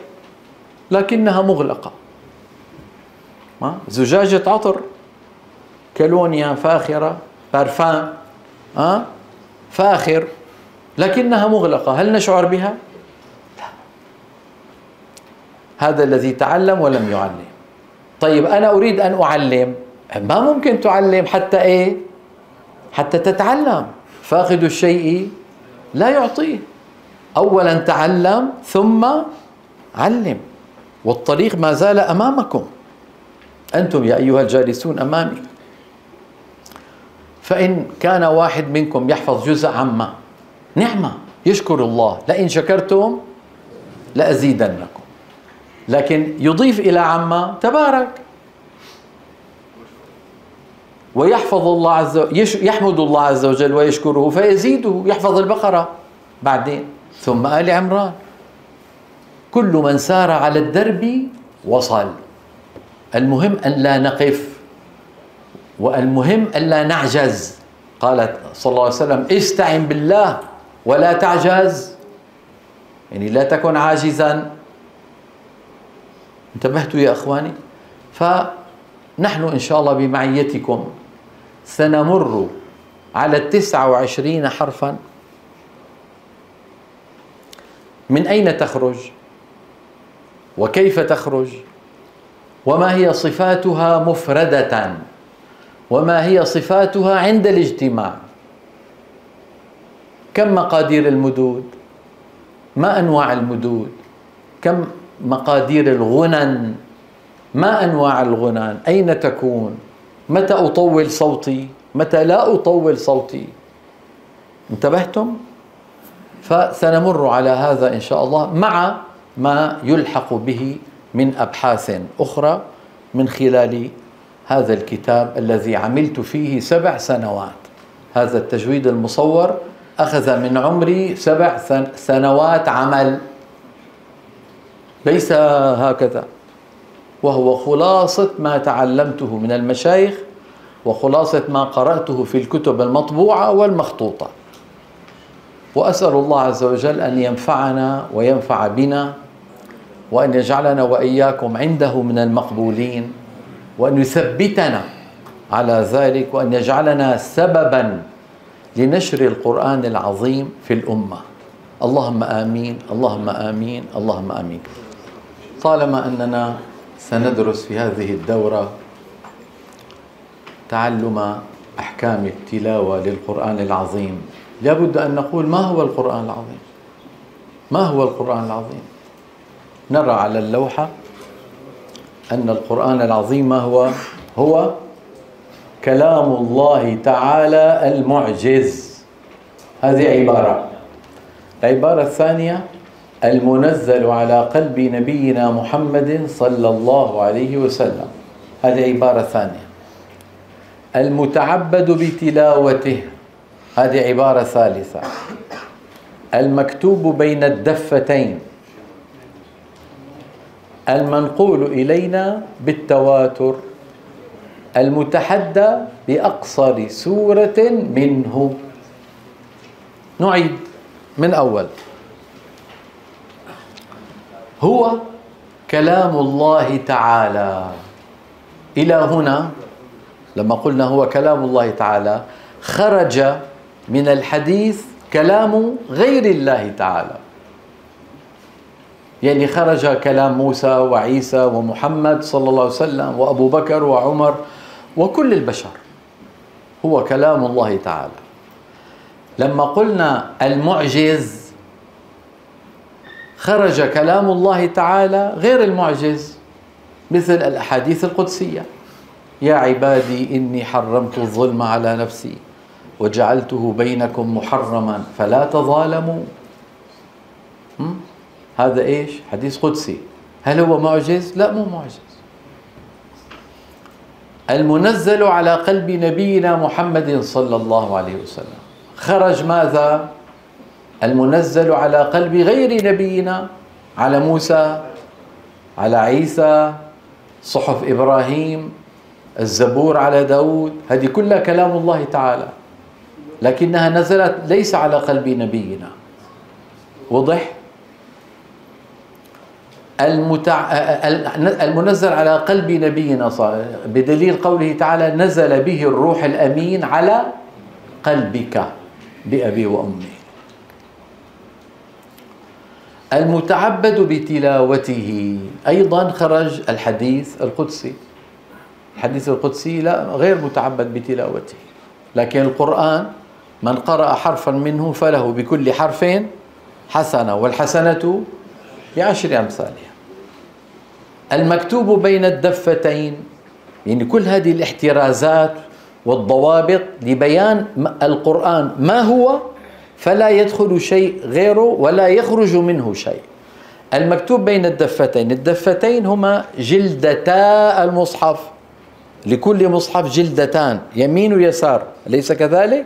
لكنها مغلقة. زجاجة عطر كالونيا فاخرة، بارفان فاخر، لكنها مغلقة، هل نشعر بها؟ لا. هذا الذي تعلم ولم يعلم. طيب أنا أريد أن أعلم، ما ممكن تعلم حتى إيه؟ حتى تتعلم. فاقد الشيء لا يعطيه. أولا تعلم ثم علم، والطريق ما زال أمامكم، أنتم يا أيها الجالسون أمامي. فإن كان واحد منكم يحفظ جزء عما، نعمة، يشكر الله، لئن شكرتم لأزيدنكم. لكن يضيف إلى عما تبارك، ويحفظ الله عز وجل، يحمد الله عز وجل ويشكره فيزيده، يحفظ البقرة بعدين، ثم آل عمران. كل من سار على الدرب وصل. المهم أن لا نقف، والمهم أن لا نعجز. قالت صلى الله عليه وسلم: استعن بالله ولا تعجز، يعني لا تكن عاجزا. انتبهتوا يا أخواني؟ فنحن إن شاء الله بمعيتكم سنمر على 29 حرفا. من أين تخرج؟ وكيف تخرج؟ وما هي صفاتها مفردة؟ وما هي صفاتها عند الاجتماع؟ كم مقادير المدود؟ ما أنواع المدود؟ كم مقادير الغنن؟ ما أنواع الغنن؟ أين تكون؟ متى أطول صوتي؟ متى لا أطول صوتي؟ انتبهتم؟ فسنمر على هذا إن شاء الله، مع ما يلحق به من أبحاث أخرى من خلال هذا الكتاب الذي عملت فيه 7 سنوات. هذا التجويد المصور أخذ من عمري 7 سنوات عمل، ليس هكذا، وهو خلاصة ما تعلمته من المشايخ وخلاصة ما قرأته في الكتب المطبوعة والمخطوطة. وأسأل الله عز وجل أن ينفعنا وينفع بنا، وأن يجعلنا وإياكم عنده من المقبولين، وأن يثبتنا على ذلك، وأن يجعلنا سببا لنشر القرآن العظيم في الأمة. اللهم آمين، اللهم آمين، اللهم آمين. طالما أننا سندرس في هذه الدورة تعلم أحكام التلاوة للقرآن العظيم، لابد أن نقول: ما هو القرآن العظيم؟ ما هو القرآن العظيم؟ نرى على اللوحة أن القرآن العظيم ما هو؟ هو كلام الله تعالى المعجز. هذه عبارة. العبارة الثانية: المنزل على قلب نبينا محمد صلى الله عليه وسلم. هذه عبارة ثانية. المتعبد بتلاوته. هذه عبارة ثالثة. المكتوب بين الدفتين. المنقول إلينا بالتواتر. المتحدى بأقصر سورة منه. نعيد من أول. هو كلام الله تعالى. إلى هنا لما قلنا هو كلام الله تعالى، خرج من الحديث كلام غير الله تعالى، يعني خرج كلام موسى وعيسى ومحمد صلى الله عليه وسلم وأبو بكر وعمر وكل البشر، هو كلام الله تعالى. لما قلنا المعجز، خرج كلام الله تعالى غير المعجز، مثل الأحاديث القدسية: يا عبادي إني حرمت الظلم على نفسي وجعلته بينكم محرما فلا تظالموا. هذا إيش؟ حديث قدسي. هل هو معجز؟ لا، مو معجز. المنزل على قلب نبينا محمد صلى الله عليه وسلم، خرج ماذا؟ المنزل على قلب غير نبينا، على موسى، على عيسى، صحف إبراهيم، الزبور على داود، هذه كلها كلام الله تعالى، لكنها نزلت ليس على قلب نبينا. وضح؟ المنزل على قلب نبينا بدليل قوله تعالى نزل به الروح الأمين على قلبك بأبي وأمي. المتعبد بتلاوته أيضا خرج الحديث القدسي. الحديث القدسي لا غير متعبد بتلاوته، لكن القرآن من قرأ حرفا منه فله بكل حرف حسنة، والحسنة ب10 أمثالها. المكتوب بين الدفتين، يعني كل هذه الاحترازات والضوابط لبيان القرآن ما هو، فلا يدخل شيء غيره ولا يخرج منه شيء. المكتوب بين الدفتين، الدفتين هما جلدتا المصحف، لكل مصحف جلدتان يمين ويسار، أليس كذلك؟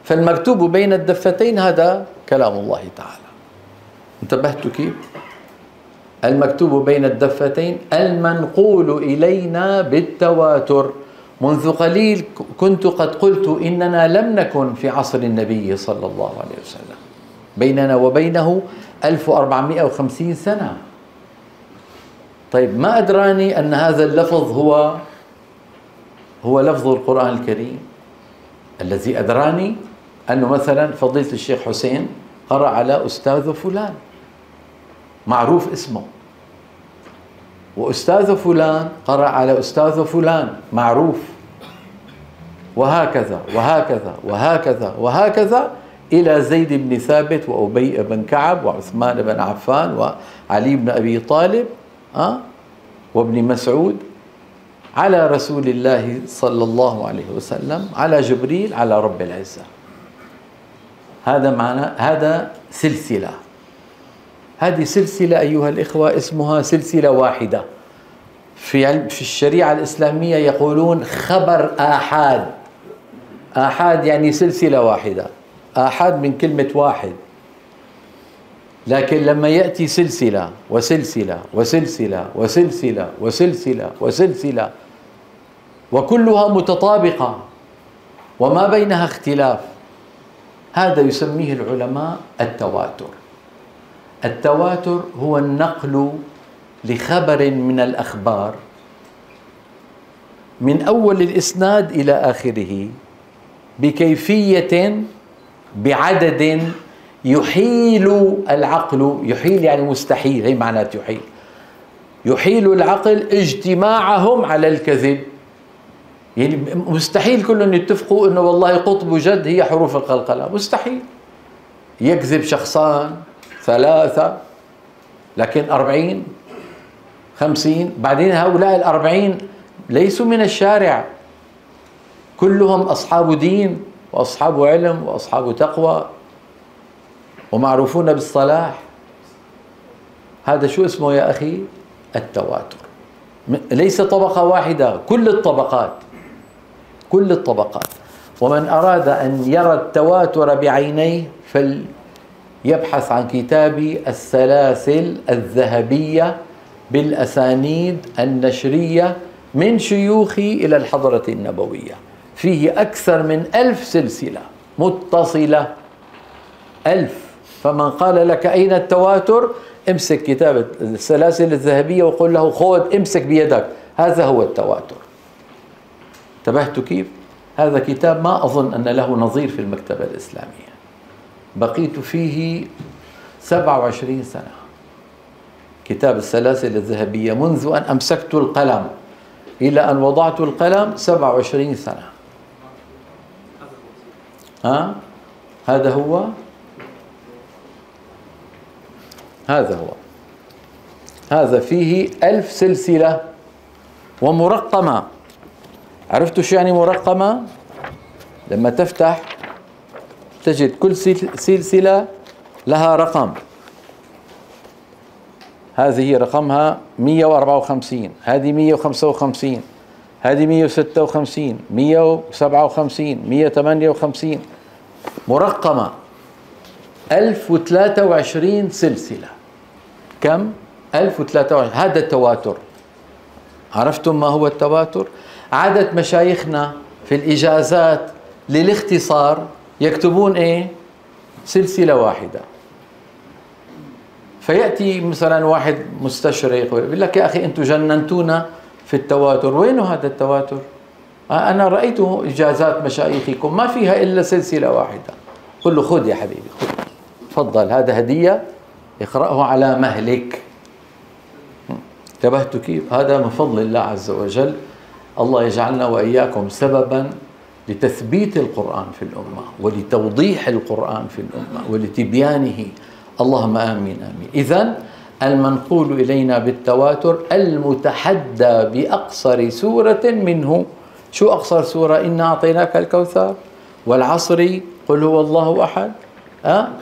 فالمكتوب بين الدفتين هذا كلام الله تعالى. انتبهتوا كيف؟ المكتوب بين الدفتين المنقول إلينا بالتواتر. منذ قليل كنت قد قلت إننا لم نكن في عصر النبي صلى الله عليه وسلم، بيننا وبينه 1450 سنة. طيب ما أدراني أن هذا اللفظ هو لفظ القرآن الكريم؟ الذي أدراني أنه مثلا فضيلة الشيخ حسين قرأ على أستاذ فلان معروف اسمه، وأستاذ فلان قرأ على أستاذ فلان معروف، وهكذا وهكذا وهكذا وهكذا إلى زيد بن ثابت وأبي بن كعب وعثمان بن عفان وعلي بن أبي طالب وابن مسعود، على رسول الله صلى الله عليه وسلم، على جبريل، على رب العزة. هذا معنى، هذا سلسلة. هذه سلسلة أيها الإخوة اسمها سلسلة واحدة. في الشريعة الإسلامية يقولون خبر آحاد. آحاد يعني سلسلة واحدة، آحاد من كلمة واحد. لكن لما يأتي سلسلة وسلسلة وسلسلة وسلسلة وسلسلة وسلسلة وكلها متطابقة وما بينها اختلاف، هذا يسميه العلماء التواتر. التواتر هو النقل لخبر من الأخبار من أول الإسناد إلى آخره بكيفية بعدد يحيل العقل، يحيل يعني مستحيل، هي معنات يحيل، يحيل العقل اجتماعهم على الكذب. يعني مستحيل كلهم يتفقوا انه والله قطب جد هي حروف القلقلة، مستحيل. يكذب شخصان 3 لكن 40 50، بعدين هؤلاء 40 ليسوا من الشارع، كلهم أصحاب دين وأصحاب علم وأصحاب تقوى ومعروفون بالصلاح. هذا شو اسمه يا أخي؟ التواتر. ليس طبقة واحدة، كل الطبقات، كل الطبقات. ومن أراد أن يرى التواتر بعينيه فليبحث عن كتاب السلاسل الذهبية بالأسانيد النشرية من شيوخي إلى الحضرة النبوية، فيه أكثر من 1000 سلسلة متصلة، 1000. فمن قال لك أين التواتر امسك كتاب السلاسل الذهبية وقل له خذ، امسك بيدك، هذا هو التواتر. انتبهت كيف؟ هذا كتاب ما أظن أن له نظير في المكتبة الإسلامية، بقيت فيه 27 سنة. كتاب السلاسل الذهبية منذ أن أمسكت القلم إلى أن وضعت القلم 27 سنة. هذا هو، هذا هو، هذا فيه 1000 سلسلة ومرقمة. عرفتوا شو يعني مرقمة؟ لما تفتح تجد كل سلسلة لها رقم. هذه رقمها 154، هذه 155، هذه 156، 157، 158. مرقمة 1023 سلسلة. كم؟ 1023. هذا التواتر. عرفتم ما هو التواتر؟ عادة مشايخنا في الإجازات للاختصار يكتبون إيه؟ سلسلة واحدة. فيأتي مثلا واحد مستشرق يقول لك يا أخي أنتم جننتونا في التواتر، وين هذا التواتر؟ أنا رأيت إجازات مشايخكم ما فيها إلا سلسلة واحدة. قل له خذ يا حبيبي، خذ، تفضل، هذا هدية، اقرأه على مهلك. انتبهتوا كيف؟ هذا من فضل الله عز وجل. الله يجعلنا وإياكم سببا لتثبيت القرآن في الأمة ولتوضيح القرآن في الأمة ولتبيانه. اللهم آمين آمين. إذن المنقول إلينا بالتواتر المتحدى بأقصر سورة منه. شو أقصر سورة؟ إنا أعطيناك الكوثر، والعصر، قل هو الله أحد.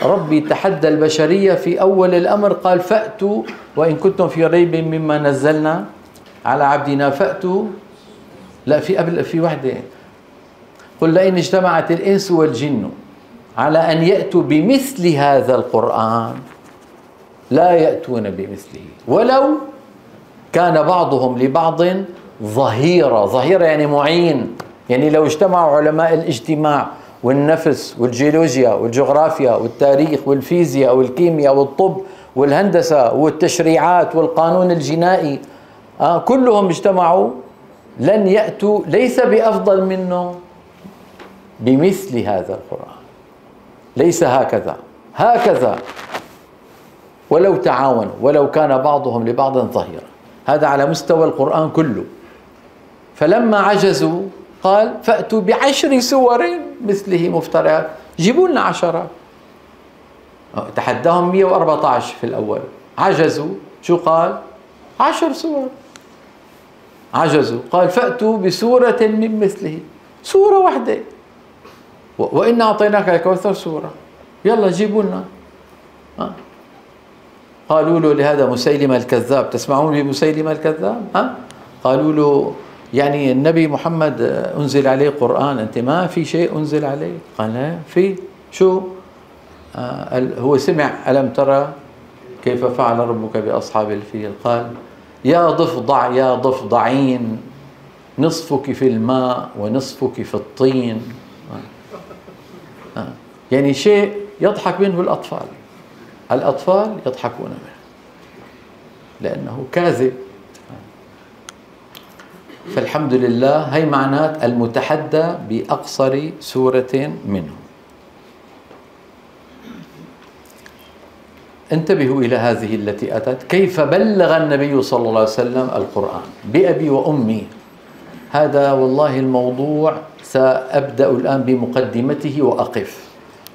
ربي تحدى البشرية في أول الأمر، قال فأتوا وإن كنتم في ريب مما نزلنا على عبدنا فأتوا. لا، في وحدة، قل لئن اجتمعت الإنس والجن على أن يأتوا بمثل هذا القرآن لا يأتون بمثله ولو كان بعضهم لبعض ظهيرا. ظهيرا يعني معين، يعني لو اجتمعوا علماء الاجتماع والنفس والجيولوجيا والجغرافيا والتاريخ والفيزياء والكيمياء والطب والهندسة والتشريعات والقانون الجنائي، كلهم اجتمعوا لن يأتوا ليس بأفضل منه بمثل هذا القرآن. ليس هكذا، هكذا ولو تعاونوا ولو كان بعضهم لبعض ظهيرا. هذا على مستوى القرآن كله. فلما عجزوا قال فأتوا ب10 سور مثله مفتريات، جيبوا لنا 10. تحداهم 114 في الأول، عجزوا، شو قال؟ 10 سور. عجزوا، قال فأتوا بسورة من مثله، سورة واحدة، وإنا أعطيناك الكوثر سورة، يلا جيبوا لنا. قالوا له لهذا مسيلمة الكذاب، تسمعون بمسيلمة الكذاب؟ قالوا له يعني النبي محمد أنزل عليه قرآن، أنت ما في شيء أنزل عليه؟ قال لا في. شو؟ هو سمع ألم ترى كيف فعل ربك بأصحاب الفيل؟ قال يا ضفدع يا ضفدعين نصفك في الماء ونصفك في الطين. يعني شيء يضحك منه الأطفال، الأطفال يضحكون منه لأنه كاذب. فالحمد لله هي معنات المتحدى بأقصر سورة منه. انتبهوا إلى هذه التي أتت، كيف بلغ النبي صلى الله عليه وسلم القرآن بأبي وأمي. هذا والله الموضوع سأبدأ الآن بمقدمته وأقف،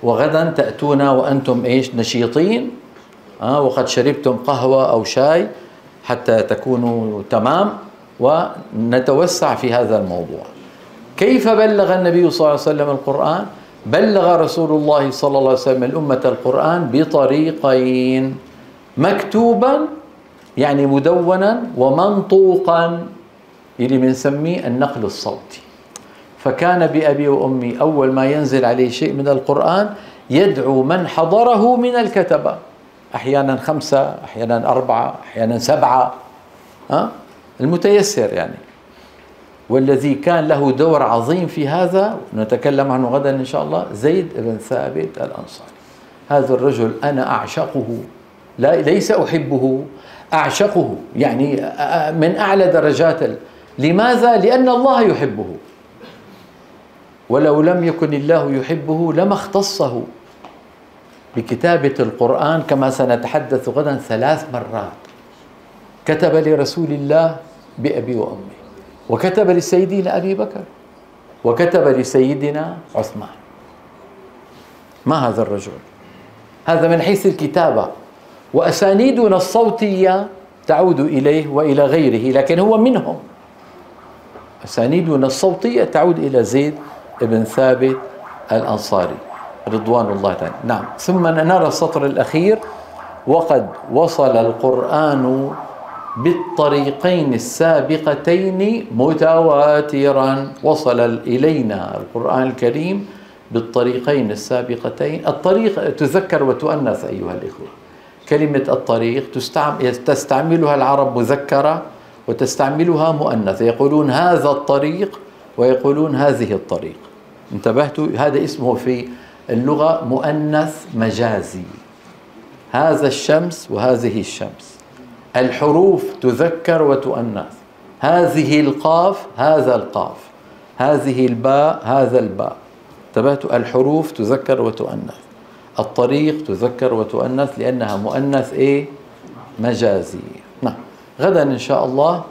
وغدا تأتون وأنتم إيش؟ نشيطين، وقد شربتم قهوة أو شاي حتى تكونوا تمام، ونتوسع في هذا الموضوع. كيف بلغ النبي صلى الله عليه وسلم القرآن؟ بلغ رسول الله صلى الله عليه وسلم الأمة القرآن بطريقين: مكتوبا يعني مدونا، ومنطوقا اللي بنسميه النقل الصوتي. فكان بأبي وأمي أول ما ينزل عليه شيء من القرآن يدعو من حضره من الكتبة، أحيانا 5، أحيانا 4، أحيانا 7، المتيسر يعني. والذي كان له دور عظيم في هذا نتكلم عنه غدا إن شاء الله، زيد بن ثابت الأنصاري. هذا الرجل أنا أعشقه، ليس أحبه، أعشقه، يعني من أعلى درجات. لماذا؟ لأن الله يحبه، ولو لم يكن الله يحبه لما اختصه بكتابة القرآن كما سنتحدث غدا 3 مرات. كتب لرسول الله بأبي وأمي، وكتب لسيدنا أبي بكر، وكتب لسيدنا عثمان. ما هذا الرجل؟ هذا من حيث الكتابة، وأسانيدنا الصوتية تعود إليه وإلى غيره، لكن هو منهم. أسانيدنا الصوتية تعود إلى زيد بن ثابت الأنصاري رضوان الله تعالى. نعم. ثم نرى السطر الأخير: وقد وصل القرآن بالطريقين السابقتين متواترا. وصل إلينا القرآن الكريم بالطريقين السابقتين. الطريق تذكر وتؤنث أيها الإخوة. كلمة الطريق تستعملها العرب مذكرة وتستعملها مؤنثة، يقولون هذا الطريق ويقولون هذه الطريق. انتبهتوا؟ هذا اسمه في اللغة مؤنث مجازي. هذا الشمس وهذه الشمس. الحروف تذكر وتؤنث. هذه القاف هذا القاف، هذه الباء هذا الباء. انتبهتوا؟ الحروف تذكر وتؤنث. الطريق تذكر وتؤنث لأنها مؤنث إيه؟ مجازي. نعم. غدا إن شاء الله.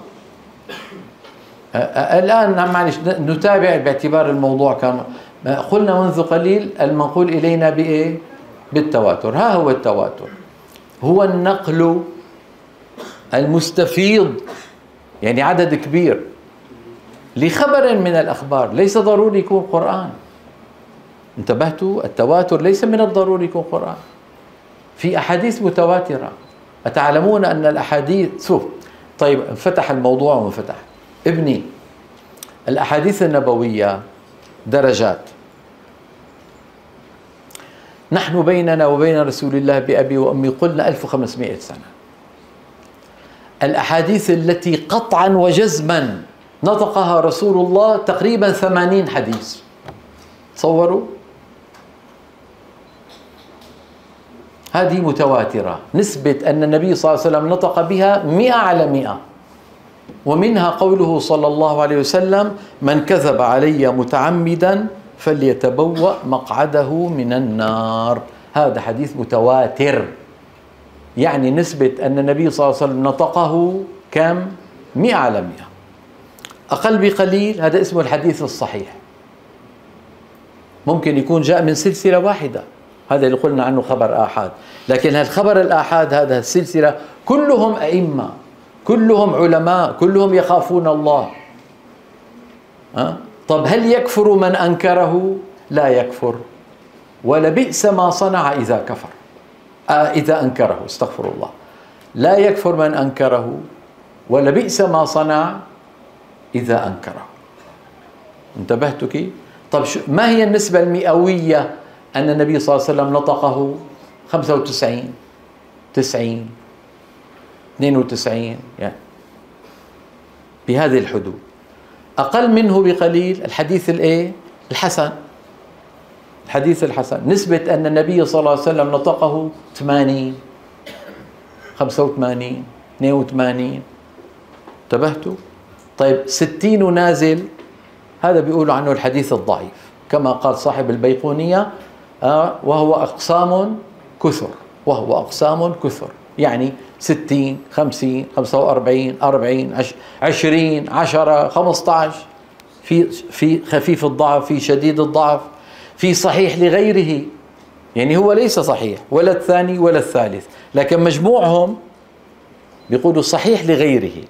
الآن معلش نتابع باعتبار الموضوع كان قلنا منذ قليل المنقول إلينا بإيه؟ بالتواتر. ها هو التواتر، هو النقل المستفيض، يعني عدد كبير لخبر من الأخبار، ليس ضروري يكون قرآن. انتبهتوا؟ التواتر ليس من الضروري يكون قرآن. في أحاديث متواترة. أتعلمون أن الأحاديث طيب انفتح الموضوع وانفتح ابني. الأحاديث النبوية درجات. نحن بيننا وبين رسول الله بأبي وأمي قلنا 1500 سنة. الأحاديث التي قطعا وجزما نطقها رسول الله تقريبا 80 حديث. تصوروا؟ هذه متواترة. نسبة أن النبي صلى الله عليه وسلم نطق بها 100 على 100. ومنها قوله صلى الله عليه وسلم: من كذب علي متعمدا فليتبوأ مقعده من النار. هذا حديث متواتر، يعني نسبة أن النبي صلى الله عليه وسلم نطقه كم؟ 100 على 100. أقل بقليل هذا اسمه الحديث الصحيح. ممكن يكون جاء من سلسلة واحدة، هذا اللي قلنا عنه خبر آحاد. لكن الخبر الآحاد هذا السلسلة كلهم أئمة، كلهم علماء، كلهم يخافون الله. طب هل يكفر من أنكره؟ لا يكفر، ولبئس ما صنع إذا كفر. إذا أنكره، استغفر الله. لا يكفر من أنكره، ولبئس ما صنع إذا أنكره. انتبهتوا كيف؟ طب ما هي النسبة المئوية أن النبي صلى الله عليه وسلم نطقه؟ 95 90 92، يعني بهذه الحدود. أقل منه بقليل الحديث الإيه؟ الحسن. الحديث الحسن نسبة أن النبي صلى الله عليه وسلم نطقه 80 85 82. انتبهتوا؟ طيب 60 ونازل هذا بيقولوا عنه الحديث الضعيف، كما قال صاحب البيقونية: وهو أقسام كثر، وهو أقسام كثر، يعني 60 50 45 40 20 10 15، في خفيف الضعف، في شديد الضعف، في صحيح لغيره، يعني هو ليس صحيح ولا الثاني ولا الثالث، لكن مجموعهم بيقولوا صحيح لغيره.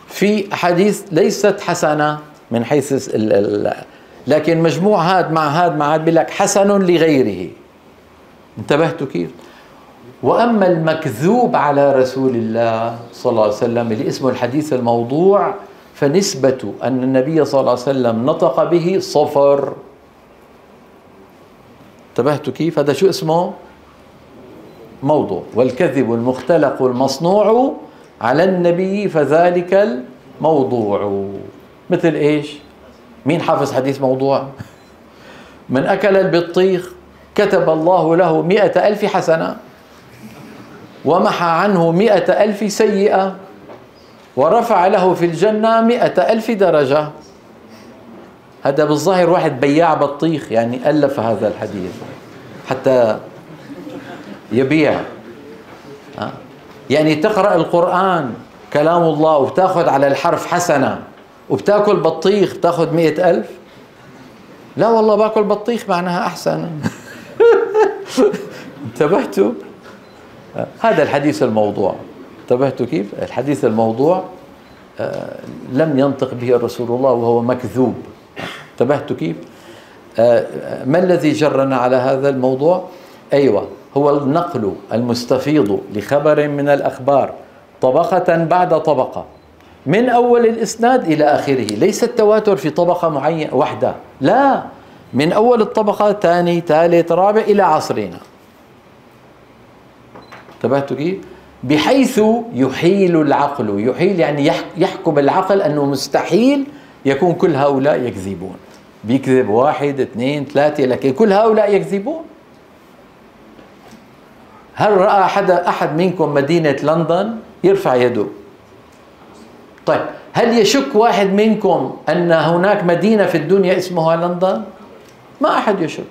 في أحاديث ليست حسنة من حيث لكن مجموع هاد مع هاد مع هاد بيقول لك حسن لغيره. انتبهتوا كيف؟ وأما المكذوب على رسول الله صلى الله عليه وسلم اللي اسمه الحديث الموضوع، فنسبة أن النبي صلى الله عليه وسلم نطق به 0. انتبهتوا كيف؟ هذا شو اسمه؟ موضوع. والكذب المختلق المصنوع على النبي فذلك الموضوع. مثل إيش؟ مين حافظ حديث موضوع؟ من أكل البطيخ كتب الله له 100,000 حسنة، ومحى عنه 100,000 سيئة، ورفع له في الجنة 100,000 درجة. هذا بالظاهر واحد بياع بطيخ يعني ألف هذا الحديث حتى يبيع. يعني تقرأ القرآن كلام الله وبتاخذ على الحرف حسنة، وبتاكل بطيخ تاخذ 100,000؟ لا والله باكل بطيخ معناها أحسن. انتبهتوا؟ هذا الحديث الموضوع. انتبهتوا كيف؟ الحديث الموضوع لم ينطق به رسول الله وهو مكذوب. انتبهتوا كيف؟ ما الذي جرنا على هذا الموضوع؟ أيوة، هو النقل المستفيض لخبر من الأخبار طبقة بعد طبقة من أول الإسناد إلى آخره. ليس التواتر في طبقة معينة واحدة، لا، من أول الطبقة، ثاني ثالث رابع إلى عصرنا. انتبهتوا كيف؟ بحيث يحيل العقل، يحيل يعني يحكم العقل أنه مستحيل يكون كل هؤلاء يكذبون. بيكذب واحد اثنين ثلاثة، لكن كل هؤلاء يكذبون. هل رأى أحد منكم مدينة لندن؟ يرفع يده. طيب، هل يشك واحد منكم أن هناك مدينة في الدنيا اسمها لندن؟ ما أحد يشك،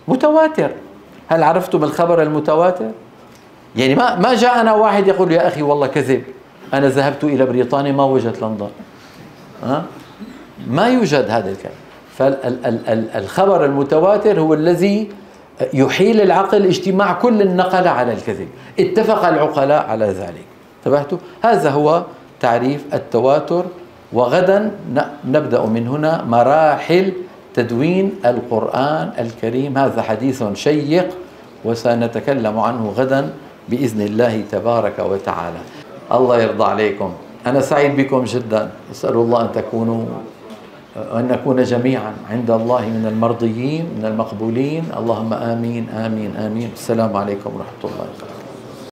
متواتر. هل عرفتم الخبر المتواتر؟ يعني ما جاءنا واحد يقول يا أخي والله كذب، أنا ذهبت إلى بريطانيا ما وجدت لندن. ما يوجد هذا الكلام. فالخبر المتواتر هو الذي يحيل العقل اجتماع كل النقل على الكذب، اتفق العقلاء على ذلك. انتبهتوا؟ هذا هو تعريف التواتر. وغدا نبدأ من هنا مراحل تدوين القرآن الكريم. هذا حديث شيق وسنتكلم عنه غدا بإذن الله تبارك وتعالى. الله يرضى عليكم. أنا سعيد بكم جدا. أسأل الله أن نكون جميعا عند الله من المرضيين من المقبولين. اللهم آمين آمين آمين. السلام عليكم ورحمة الله وبركاته.